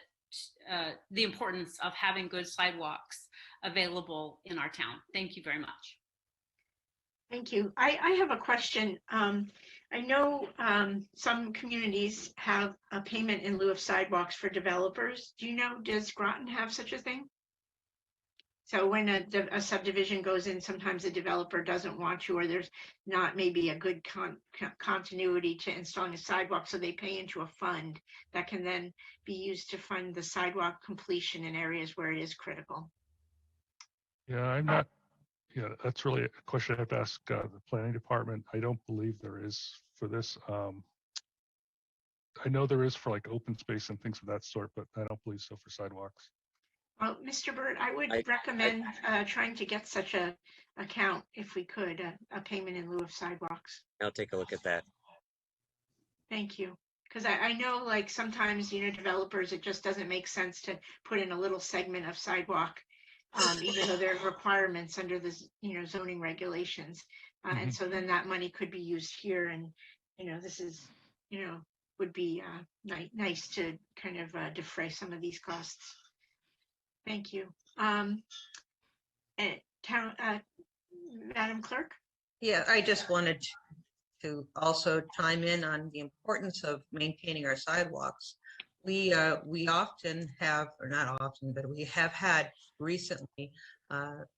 the importance of having good sidewalks available in our town. Thank you very much. Thank you. I have a question. I know some communities have a payment in lieu of sidewalks for developers. Do you know, does Groton have such a thing? So when a subdivision goes in, sometimes the developer doesn't want to, or there's not maybe a good continuity to installing a sidewalk, so they pay into a fund that can then be used to fund the sidewalk completion in areas where it is critical. Yeah, that's really a question I have to ask the planning department. I don't believe there is for this. I know there is for like open space and things of that sort, but I don't believe so for sidewalks. Well, Mr. Burt, I would recommend trying to get such a account if we could, a payment in lieu of sidewalks. I'll take a look at that. Thank you. Because I know, like, sometimes, developers, it just doesn't make sense to put in a little segment of sidewalk, even though there are requirements under the, zoning regulations. And so then that money could be used here. And, this is, would be nice to kind of defray some of these costs. Thank you. Madam Clerk? Yeah, I just wanted to also chime in on the importance of maintaining our sidewalks. We often have, or not often, but we have had recently,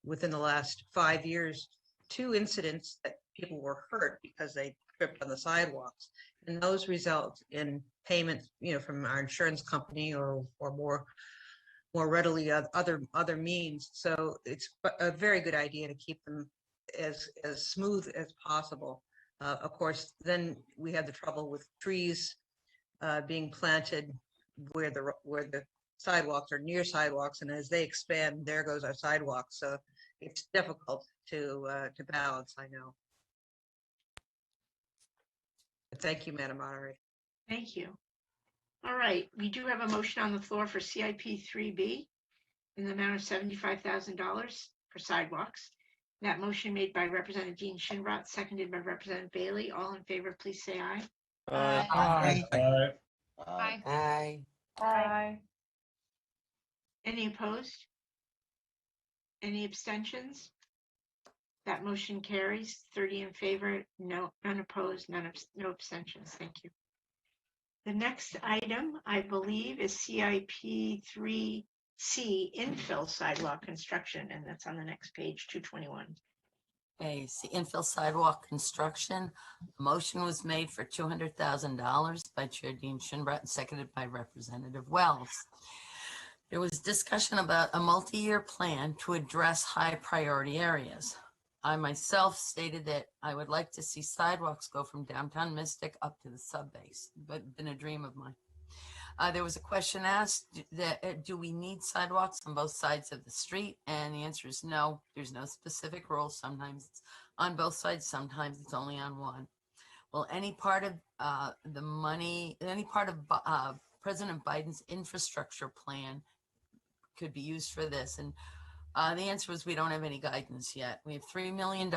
within the last 5 years, 2 incidents that people were hurt because they tripped on the sidewalks, and those result in payments, from our insurance company or more readily other means. So it's a very good idea to keep them as smooth as possible. Of course, then we have the trouble with trees being planted where the sidewalks are near sidewalks, and as they expand, there goes our sidewalks. So it's difficult to balance, I know. But thank you, Madam Moderator. Thank you. All right, we do have a motion on the floor for CIP 3B in the amount of $75,000 for sidewalks. That motion made by Representative Dean Shinbrat, seconded by Representative Bailey. All in favor, please say aye. Aye. Aye. Aye. Aye. Any opposed? Any abstentions? That motion carries. 30 in favor, none opposed, no abstentions. Thank you. The next item, I believe, is CIP 3C, infill sidewalk construction, and that's on the next page, 221. Okay, see, infill sidewalk construction. A motion was made for $200,000 by Chair Dean Shinbrat and seconded by Representative Wells. There was discussion about a multi-year plan to address high priority areas. I myself stated that I would like to see sidewalks go from downtown Mystic up to the subbase, but been a dream of mine. There was a question asked that do we need sidewalks on both sides of the street? And the answer is no. There's no specific rule. Sometimes it's on both sides, sometimes it's only on one. Well, any part of the money, any part of President Biden's infrastructure plan could be used for this. And the answer was we don't have any guidance yet. We have $3 million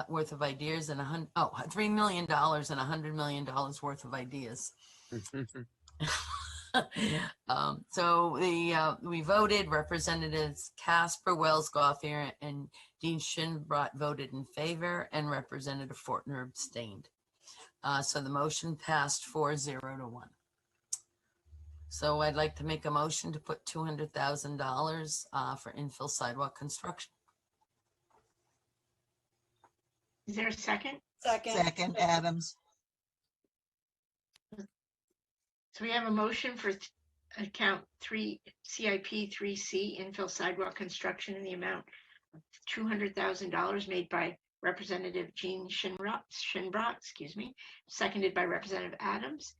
worth of ideas and $3 million and $100 million worth of ideas. So we voted. Representatives Casper, Wells, Gothier, and Dean Shinbrat voted in favor, and Representative Fortner abstained. So the motion passed 4-0 to 1. So I'd like to make a motion to put $200,000 for infill sidewalk construction. Is there a second? Second, Adams. So we have a motion for account 3 CIP 3C infill sidewalk construction in the amount $200,000 made by Representative Jean Shinbrock, seconded by Representative Adams.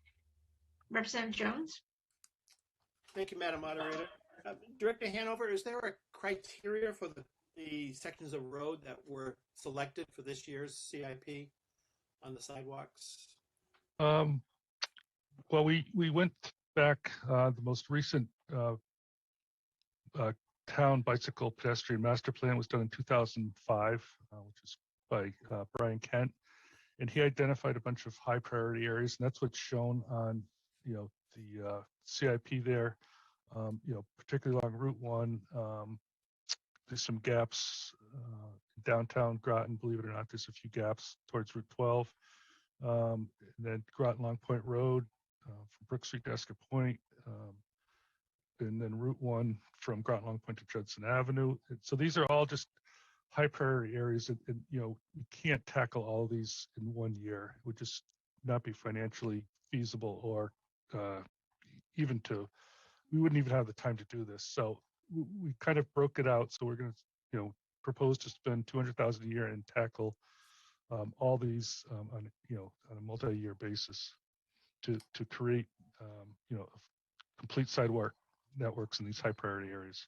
Representative Jones? Thank you, Madam Moderator. Director Hanover, is there a criteria for the sections of road that were selected for this year's CIP on the sidewalks? Well, we went back, the most recent town bicycle pedestrian master plan was done in 2005, which is by Brian Kent. And he identified a bunch of high priority areas, and that's what's shown on, the CIP there. Particularly along Route 1, there's some gaps. Downtown Groton, believe it or not, there's a few gaps towards Route 12. And then Groton Long Point Road, from Brook Street to Esker Point, and then Route 1 from Groton Long Point to Judson Avenue. So these are all just high priority areas, and we can't tackle all these in 1 year. It would just not be financially feasible, or we wouldn't even have the time to do this. So we kind of broke it out. So we're going to, propose to spend $200,000 a year and tackle all these on a multi-year basis to create, complete sidewalk networks in these high priority areas.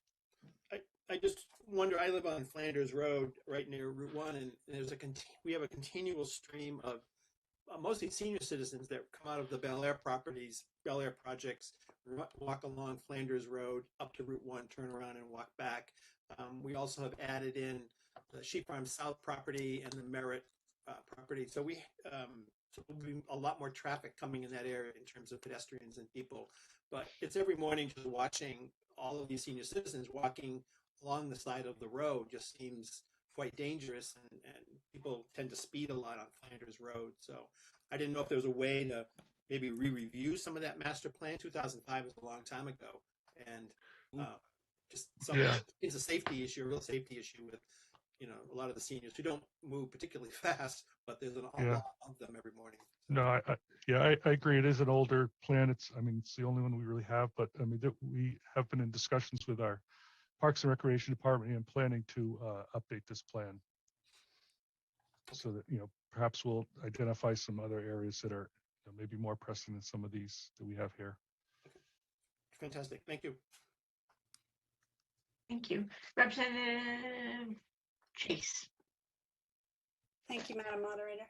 I just wonder, I live on Flanders Road right near Route 1, and we have a continual stream of mostly senior citizens that come out of the Bel Air projects, walk along Flanders Road up to Route 1, turn around and walk back. We also have added in the Sheep Farm South property and the Merritt property. So there'll be a lot more traffic coming in that area in terms of pedestrians and people. But it's every morning just watching all of these senior citizens walking along the side of the road just seems quite dangerous, and people tend to speed a lot on Flanders Road. So I didn't know if there was a way to maybe re-review some of that master plan. 2005 was a long time ago, and it's a safety issue, a real safety issue with a lot of the seniors who don't move particularly fast, but there's a lot of them every morning. No, I agree. It is an older plan. It's the only one we really have, but we have been in discussions with our Parks and Recreation Department and planning to update this plan so that, perhaps we'll identify some other areas that are maybe more pressing than some of these that we have here. Fantastic. Thank you. Thank you. Representative Chase. Thank you, Madam Moderator.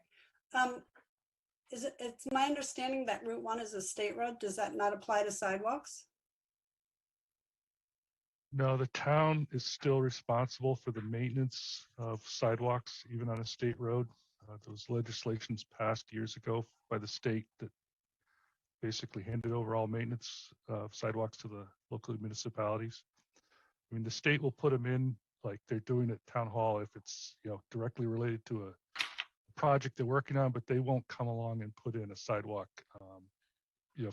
It's my understanding that Route 1 is a state road. Does that not apply to sidewalks? No, the town is still responsible for the maintenance of sidewalks, even on a state road. Those legislations passed years ago by the state that basically handed over all maintenance of sidewalks to the local municipalities. The state will put them in like they're doing at Town Hall if it's directly related to a project they're working on, but they won't come along and put in a sidewalk,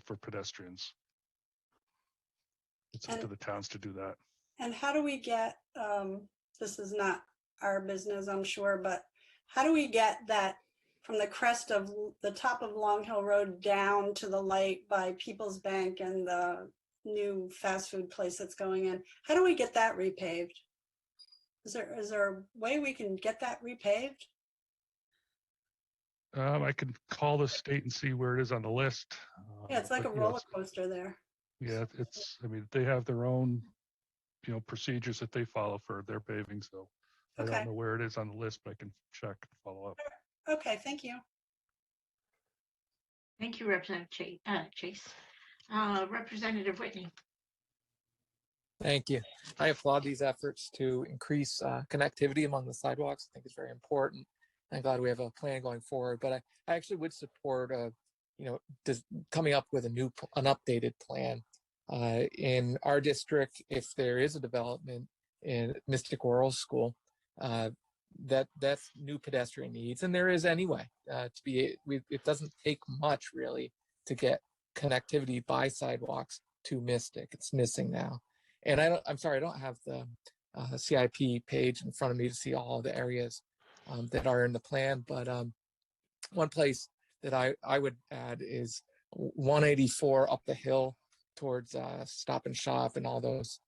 for pedestrians. It's up to the towns to do that. And how do we get, this is not our business, I'm sure, but how do we get that from the crest of the top of Long Hill Road down to the light by People's Bank and the new fast food place that's going in? How do we get that repaved? Is there a way we can get that repaved? I can call the state and see where it is on the list. Yeah, it's like a roller coaster there. Yeah, they have their own, procedures that they follow for their paving. So I don't know where it is on the list, but I can check and follow up. Okay, thank you. Thank you, Representative Chase. Representative Whitney. Thank you. I applaud these efforts to increase connectivity among the sidewalks. I think it's very important. I'm glad we have a plan going forward, but I actually would support, coming up with an updated plan. In our district, if there is a development in Mystic World School, that's new pedestrian needs, and there is anyway. It doesn't take much really to get connectivity by sidewalks to Mystic. It's missing now, and I'm sorry, I don't have the CIP page in front of me to see all the areas that are in the plan. But one place that I would add is 184 up the hill towards Stop and Shop and all those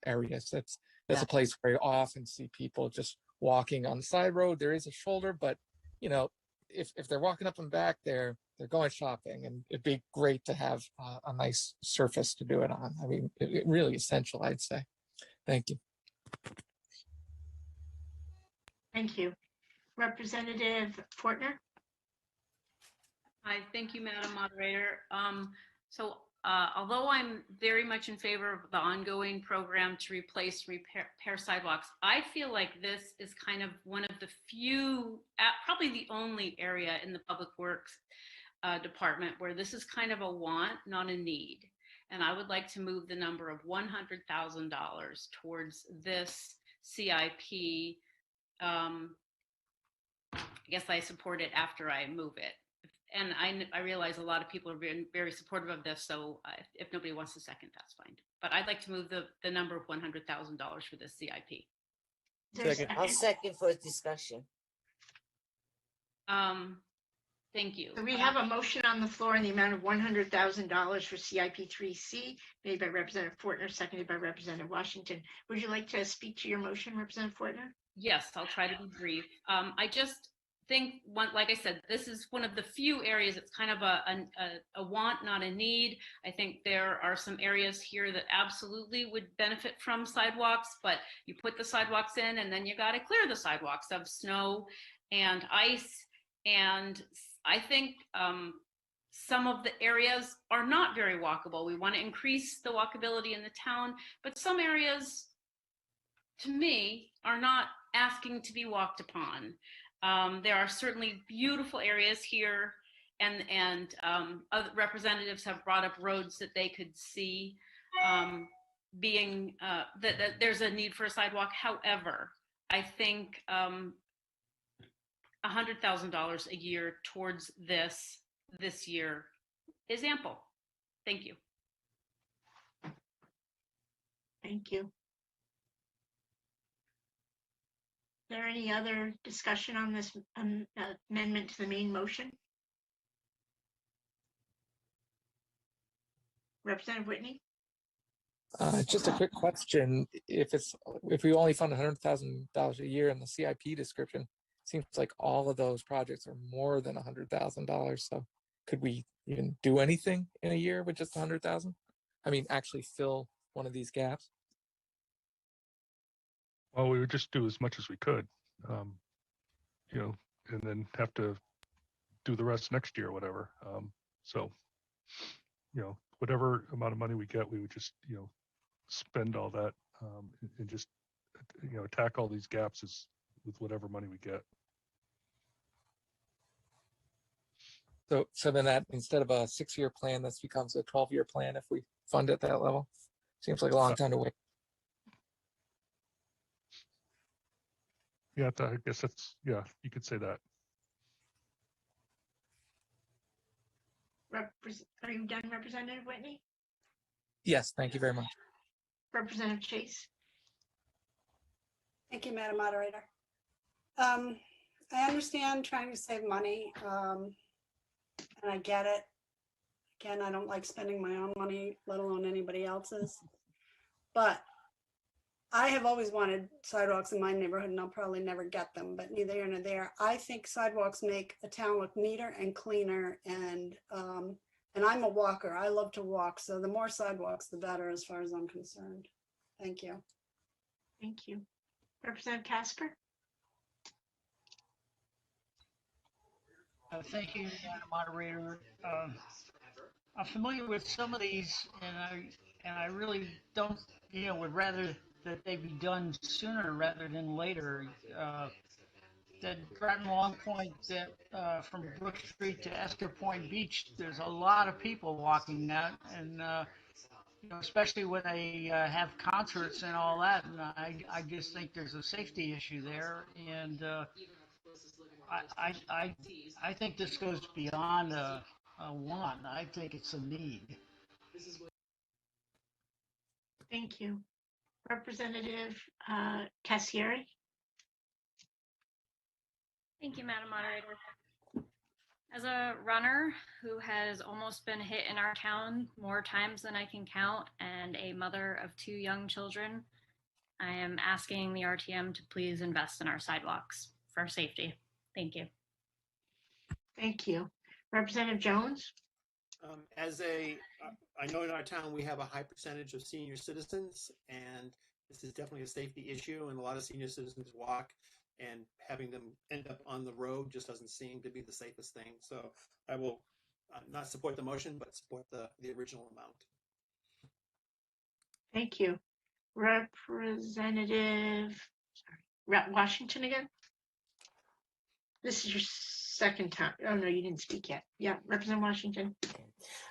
areas. That's a place where you often see people just walking on the side road. There is a shoulder, but you know, if they're walking up and back, they're going shopping, and it'd be great to have a nice surface to do it on. I mean, it really essential, I'd say. Thank you. Thank you. Representative Fortner? Hi, thank you, Madam Moderator. Although I'm very much in favor of the ongoing program to repair sidewalks, I feel like this is kind of one of the few, probably the only area in the Public Works Department where this is kind of a want, not a need. And I would like to move the number of $100,000 towards this CIP. I guess I support it after I move it. And I realize a lot of people are very supportive of this, so if nobody wants to second, that's fine. But I'd like to move the number of $100,000 for this CIP. Second. I'll second for discussion. Thank you. So we have a motion on the floor in the amount of $100,000 for CIP 3C, made by Representative Fortner, seconded by Representative Washington. Would you like to speak to your motion, Representative Fortner? Yes, I'll try to be brief. I just think, like I said, this is one of the few areas it's kind of a want, not a need. I think there are some areas here that absolutely would benefit from sidewalks, but you put the sidewalks in and then you got to clear the sidewalks of snow and ice. And I think some of the areas are not very walkable. We want to increase the walkability in the town, but some areas, to me, are not asking to be walked upon. There are certainly beautiful areas here, and other representatives have brought up roads that they could see being that there's a need for a sidewalk. However, I think $100,000 a year towards this year is ample. Thank you. Thank you. Is there any other discussion on this amendment to the main motion? Representative Whitney? Just a quick question. If we only fund $100,000 a year in the CIP description, seems like all of those projects are more than $100,000. So could we even do anything in a year with just 100,000? I mean, actually fill one of these gaps? Well, we would just do as much as we could, you know, and then have to do the rest next year or whatever. So, you know, whatever amount of money we get, we would just, you know, spend all that and just, you know, attack all these gaps with whatever money we get. So then that, instead of a 6-year plan, this becomes a 12-year plan if we fund at that level. Seems like a long time to wait. Yeah, I guess that's, yeah, you could say that. Are you done, Representative Whitney? Yes, thank you very much. Representative Chase? Thank you, Madam Moderator. I understand trying to save money, and I get it. Again, I don't like spending my own money, let alone anybody else's. But I have always wanted sidewalks in my neighborhood, and I'll probably never get them, but neither here nor there. I think sidewalks make a town look neater and cleaner, and I'm a walker. I love to walk, so the more sidewalks, the better, as far as I'm concerned. Thank you. Thank you. Representative Casper? Thank you, Madam Moderator. I'm familiar with some of these, and I really don't, you know, would rather that they be done sooner rather than later. That Groton Long Point, that from Brook Street to Esker Point Beach, there's a lot of people walking that, and you know, especially when they have concerts and all that. And I just think there's a safety issue there, and I think this goes beyond a want. I think it's a need. Thank you. Representative Cassieri? Thank you, Madam Moderator. As a runner who has almost been hit in our town more times than I can count, and a mother of 2 young children, I am asking the RTM to please invest in our sidewalks for safety. Thank you. Thank you. Representative Jones? I know in our town we have a high percentage of senior citizens, and this is definitely a safety issue, and a lot of senior citizens walk, and having them end up on the road just doesn't seem to be the safest thing. So I will not support the motion, but support the original amount. Thank you. Representative Washington again? This is your second time. Oh, no, you didn't speak yet. Yeah, Representative Washington.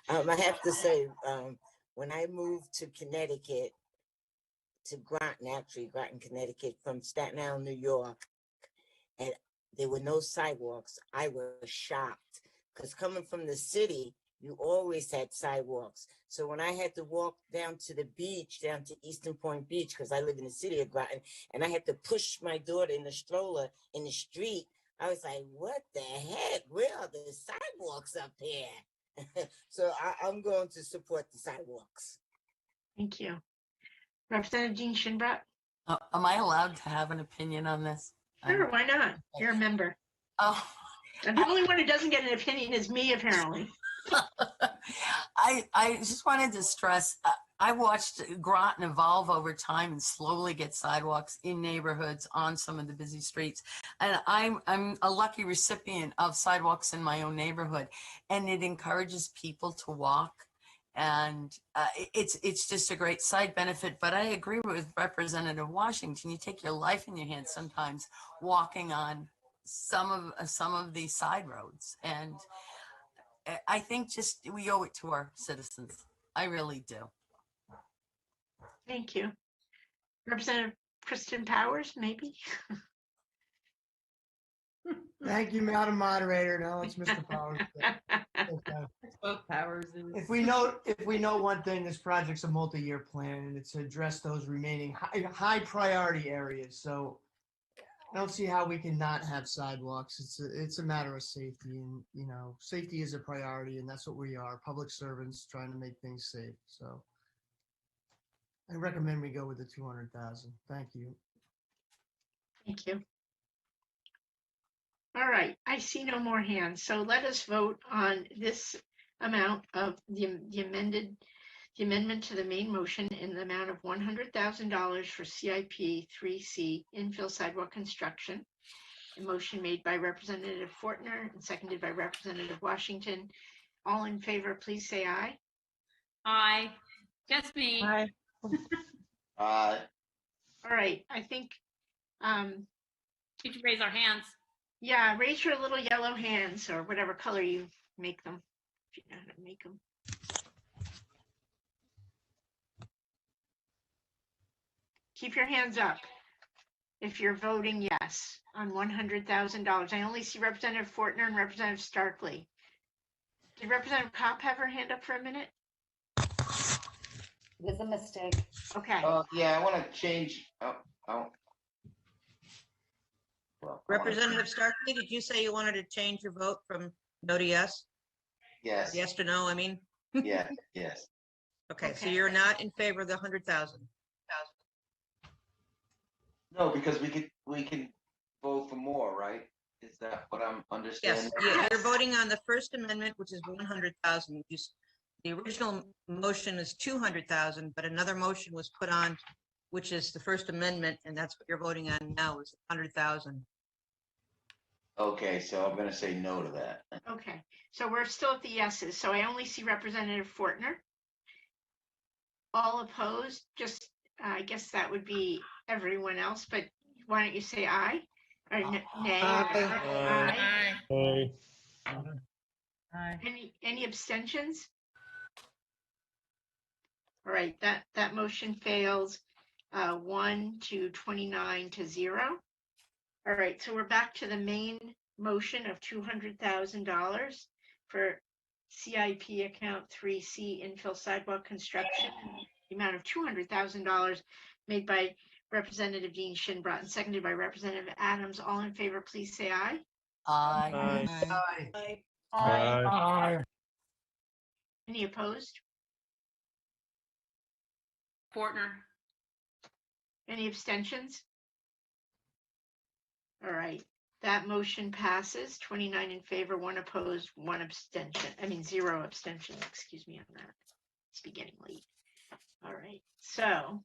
I have to say, when I moved to Connecticut, to Groton, Connecticut, from Staten Island, New York, and there were no sidewalks, I was shocked. Because coming from the city, you always had sidewalks. So when I had to walk down to the beach, down to Eastern Point Beach, because I live in the city of Groton, and I had to push my daughter in the stroller in the street, I was like, what the heck? Where are the sidewalks up here? So I'm going to support the sidewalks. Thank you. Representative Dean Shinbrat? Am I allowed to have an opinion on this? Sure, why not? You're a member. Oh, and the only one who doesn't get an opinion is me, apparently. I just wanted to stress, I watched Groton evolve over time and slowly get sidewalks in neighborhoods on some of the busy streets. And I'm a lucky recipient of sidewalks in my own neighborhood, and it encourages people to walk. And it's just a great side benefit. But I agree with Representative Washington. You take your life in your hands sometimes walking on some of these side roads. And I think just we owe it to our citizens. I really do. Thank you. Representative Kristen Powers, maybe? Thank you, Madam Moderator. No, it's Mr. Powers. Both Powers. If we know one thing, this project's a multi-year plan, and it's to address those remaining high priority areas. So I don't see how we can not have sidewalks. It's a matter of safety, and safety is a priority, and that's what we are, public servants trying to make things safe. So I recommend we go with the 200,000. Thank you. Thank you. All right, I see no more hands. So let us vote on this amount of the amendment to the main motion in the amount of $100,000 for CIP 3C infill sidewalk construction. A motion made by Representative Fortner and seconded by Representative Washington. All in favor, please say aye. Aye. Just me. Aye. All right, I think. We should raise our hands. Yeah, raise your little yellow hands or whatever color you make them, if you know how to make them. Keep your hands up if you're voting yes on $100,000. I only see Representative Fortner and Representative Starkley. Did Representative Kopp have her hand up for a minute? It was a mistake. Okay. Yeah, I want to change. Representative Starkey, did you say you wanted to change your vote from no to yes? Yes. Yes to no, I mean? Yeah, yes. Okay, so you're not in favor of the 100,000? No, because we can vote for more, right? Is that what I'm understanding? Yes, you're voting on the First Amendment, which is 100,000. The original motion is 200,000, but another motion was put on, which is the First Amendment, and that's what you're voting on now is 100,000. Okay, so I'm going to say no to that. Okay, so we're still at the yeses. So I only see Representative Fortner. All opposed, just I guess that would be everyone else, but why don't you say aye? Or nay? Aye. Aye. Aye. Any abstentions? All right, that motion fails 1 to 29 to 0. All right, so we're back to the main motion of $200,000 for CIP account 3C infill sidewalk construction, the amount of $200,000 made by Representative Dean Shinbrat and seconded by Representative Adams. All in favor, please say aye. Aye. Aye. Aye. Any opposed? Fortner. Any abstentions? All right, that motion passes, 29 in favor, 1 opposed, 1 abstention. I mean, 0 abstentions, excuse me on that. It's beginning late. All right, so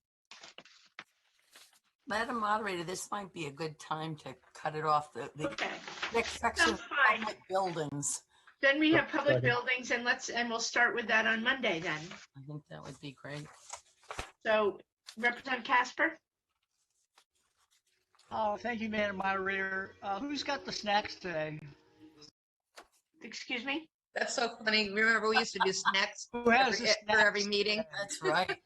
Madam Moderator, this might be a good time to cut it off. The okay, next section sounds of fine. public buildings. Then we have public Second. buildings, and we'll start with that on Monday then. I think that would be great. So Representative Casper? Oh, thank you, Madam Moderator. Who's got the snacks today? Excuse me? That's so funny. Remember, we used to do snacks Who has the for every snacks meeting. today? That's right.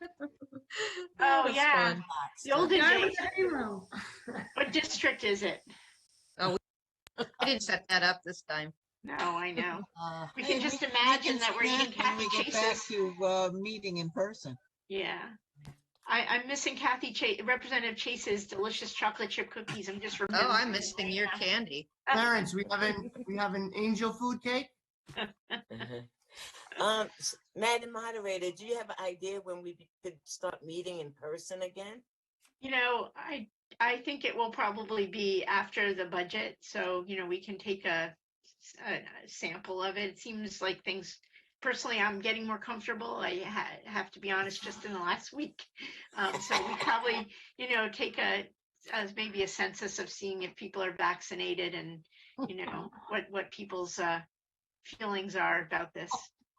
Oh, That's yeah. fun. The olden Guy with days. the hero. What district is it? Oh, I didn't set that up this time. No, I know. We Hey, can just we imagine can that we're eating snack when we Kathy get back Chase's. to meeting in person. Yeah. I'm missing Representative Chase's delicious chocolate chip cookies. I'm just Oh, remembering. I'm missing your candy. Clarence, we have an angel food cake. Madam Moderator, do you have an idea when we could start meeting in person again? You know, I think it will probably be after the budget. So, we can take a sample of it. It seems like things, personally, I'm getting more comfortable. I have to be honest, just in the last week. So we probably, take as maybe a census of seeing if people are vaccinated and, what people's feelings are about this.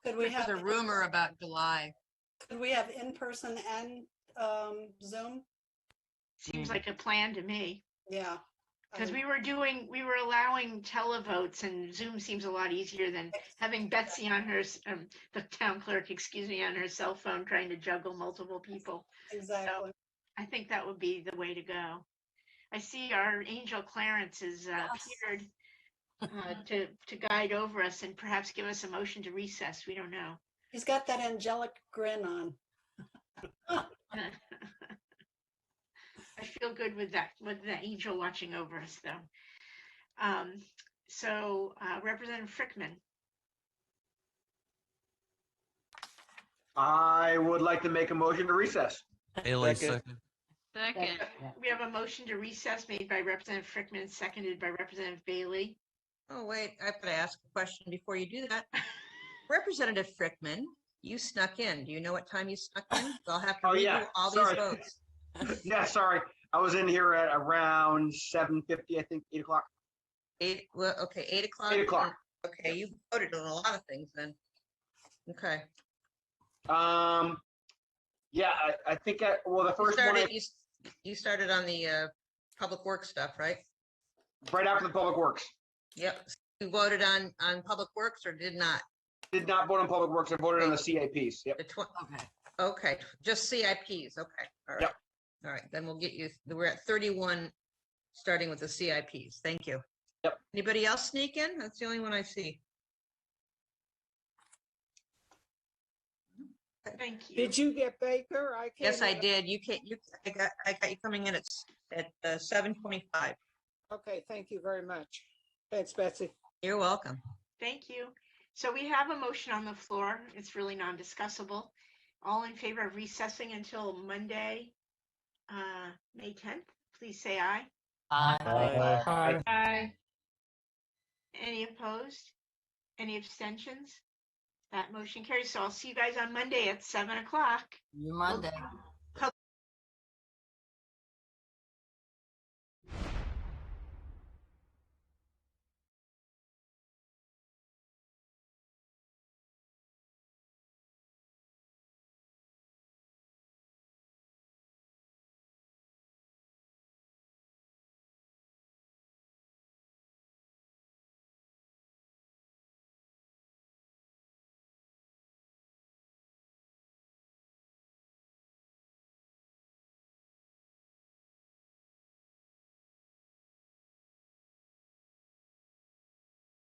Could we There's have a rumor about July. Could we have in person and Zoom? Seems like a plan to me. Yeah. Because we were allowing televotes, and Zoom seems a lot easier than having Betsy on her, the town clerk, excuse me, on her cell phone trying to juggle multiple people. Exactly. So I think that would be the way to go. I see our angel Clarence has appeared to guide over us and perhaps give us a motion to recess. We don't know. He's got that angelic grin on. I feel good with that, with the angel watching over us, though. So Representative Frickman. I would like to make a motion to recess. Haley, second. Second. We have a motion to recess made by Representative Frickman and seconded by Representative Bailey. Oh, wait, I've got to ask a question before you do that. Representative Frickman, you snuck in. Do you know what time you snuck in? I'll have to redo all sorry. these votes. Yeah, sorry. I was in here at around 7:50, I think, 8 o'clock. 8 o'clock. 8 o'clock. Okay, you voted on a lot of things then. Okay. Yeah, I think, the first you started on the public works stuff, right? Right after the public works. Yep. You voted on public works or did not? Did not vote on public works. I voted on the CIPs. Yep. Okay, just CIPs. Okay, all right. Yep. All right, then we'll get you, we're at 31, starting with the CIPs. Thank you. Yep. Anybody else sneak in? That's the only one I see. Thank you. Did you get Baker? I can't. Yes, I did. I got you coming in at 7:25. Okay, thank you very much. Thanks, Betsy. You're welcome. Thank you. So we have a motion on the floor. It's really non-discussable. All in favor of recessing until Monday, May 10th, please say aye. Aye. Aye. Any opposed? Any abstentions? That motion carries. So I'll see you guys on Monday at 7 o'clock. You Monday.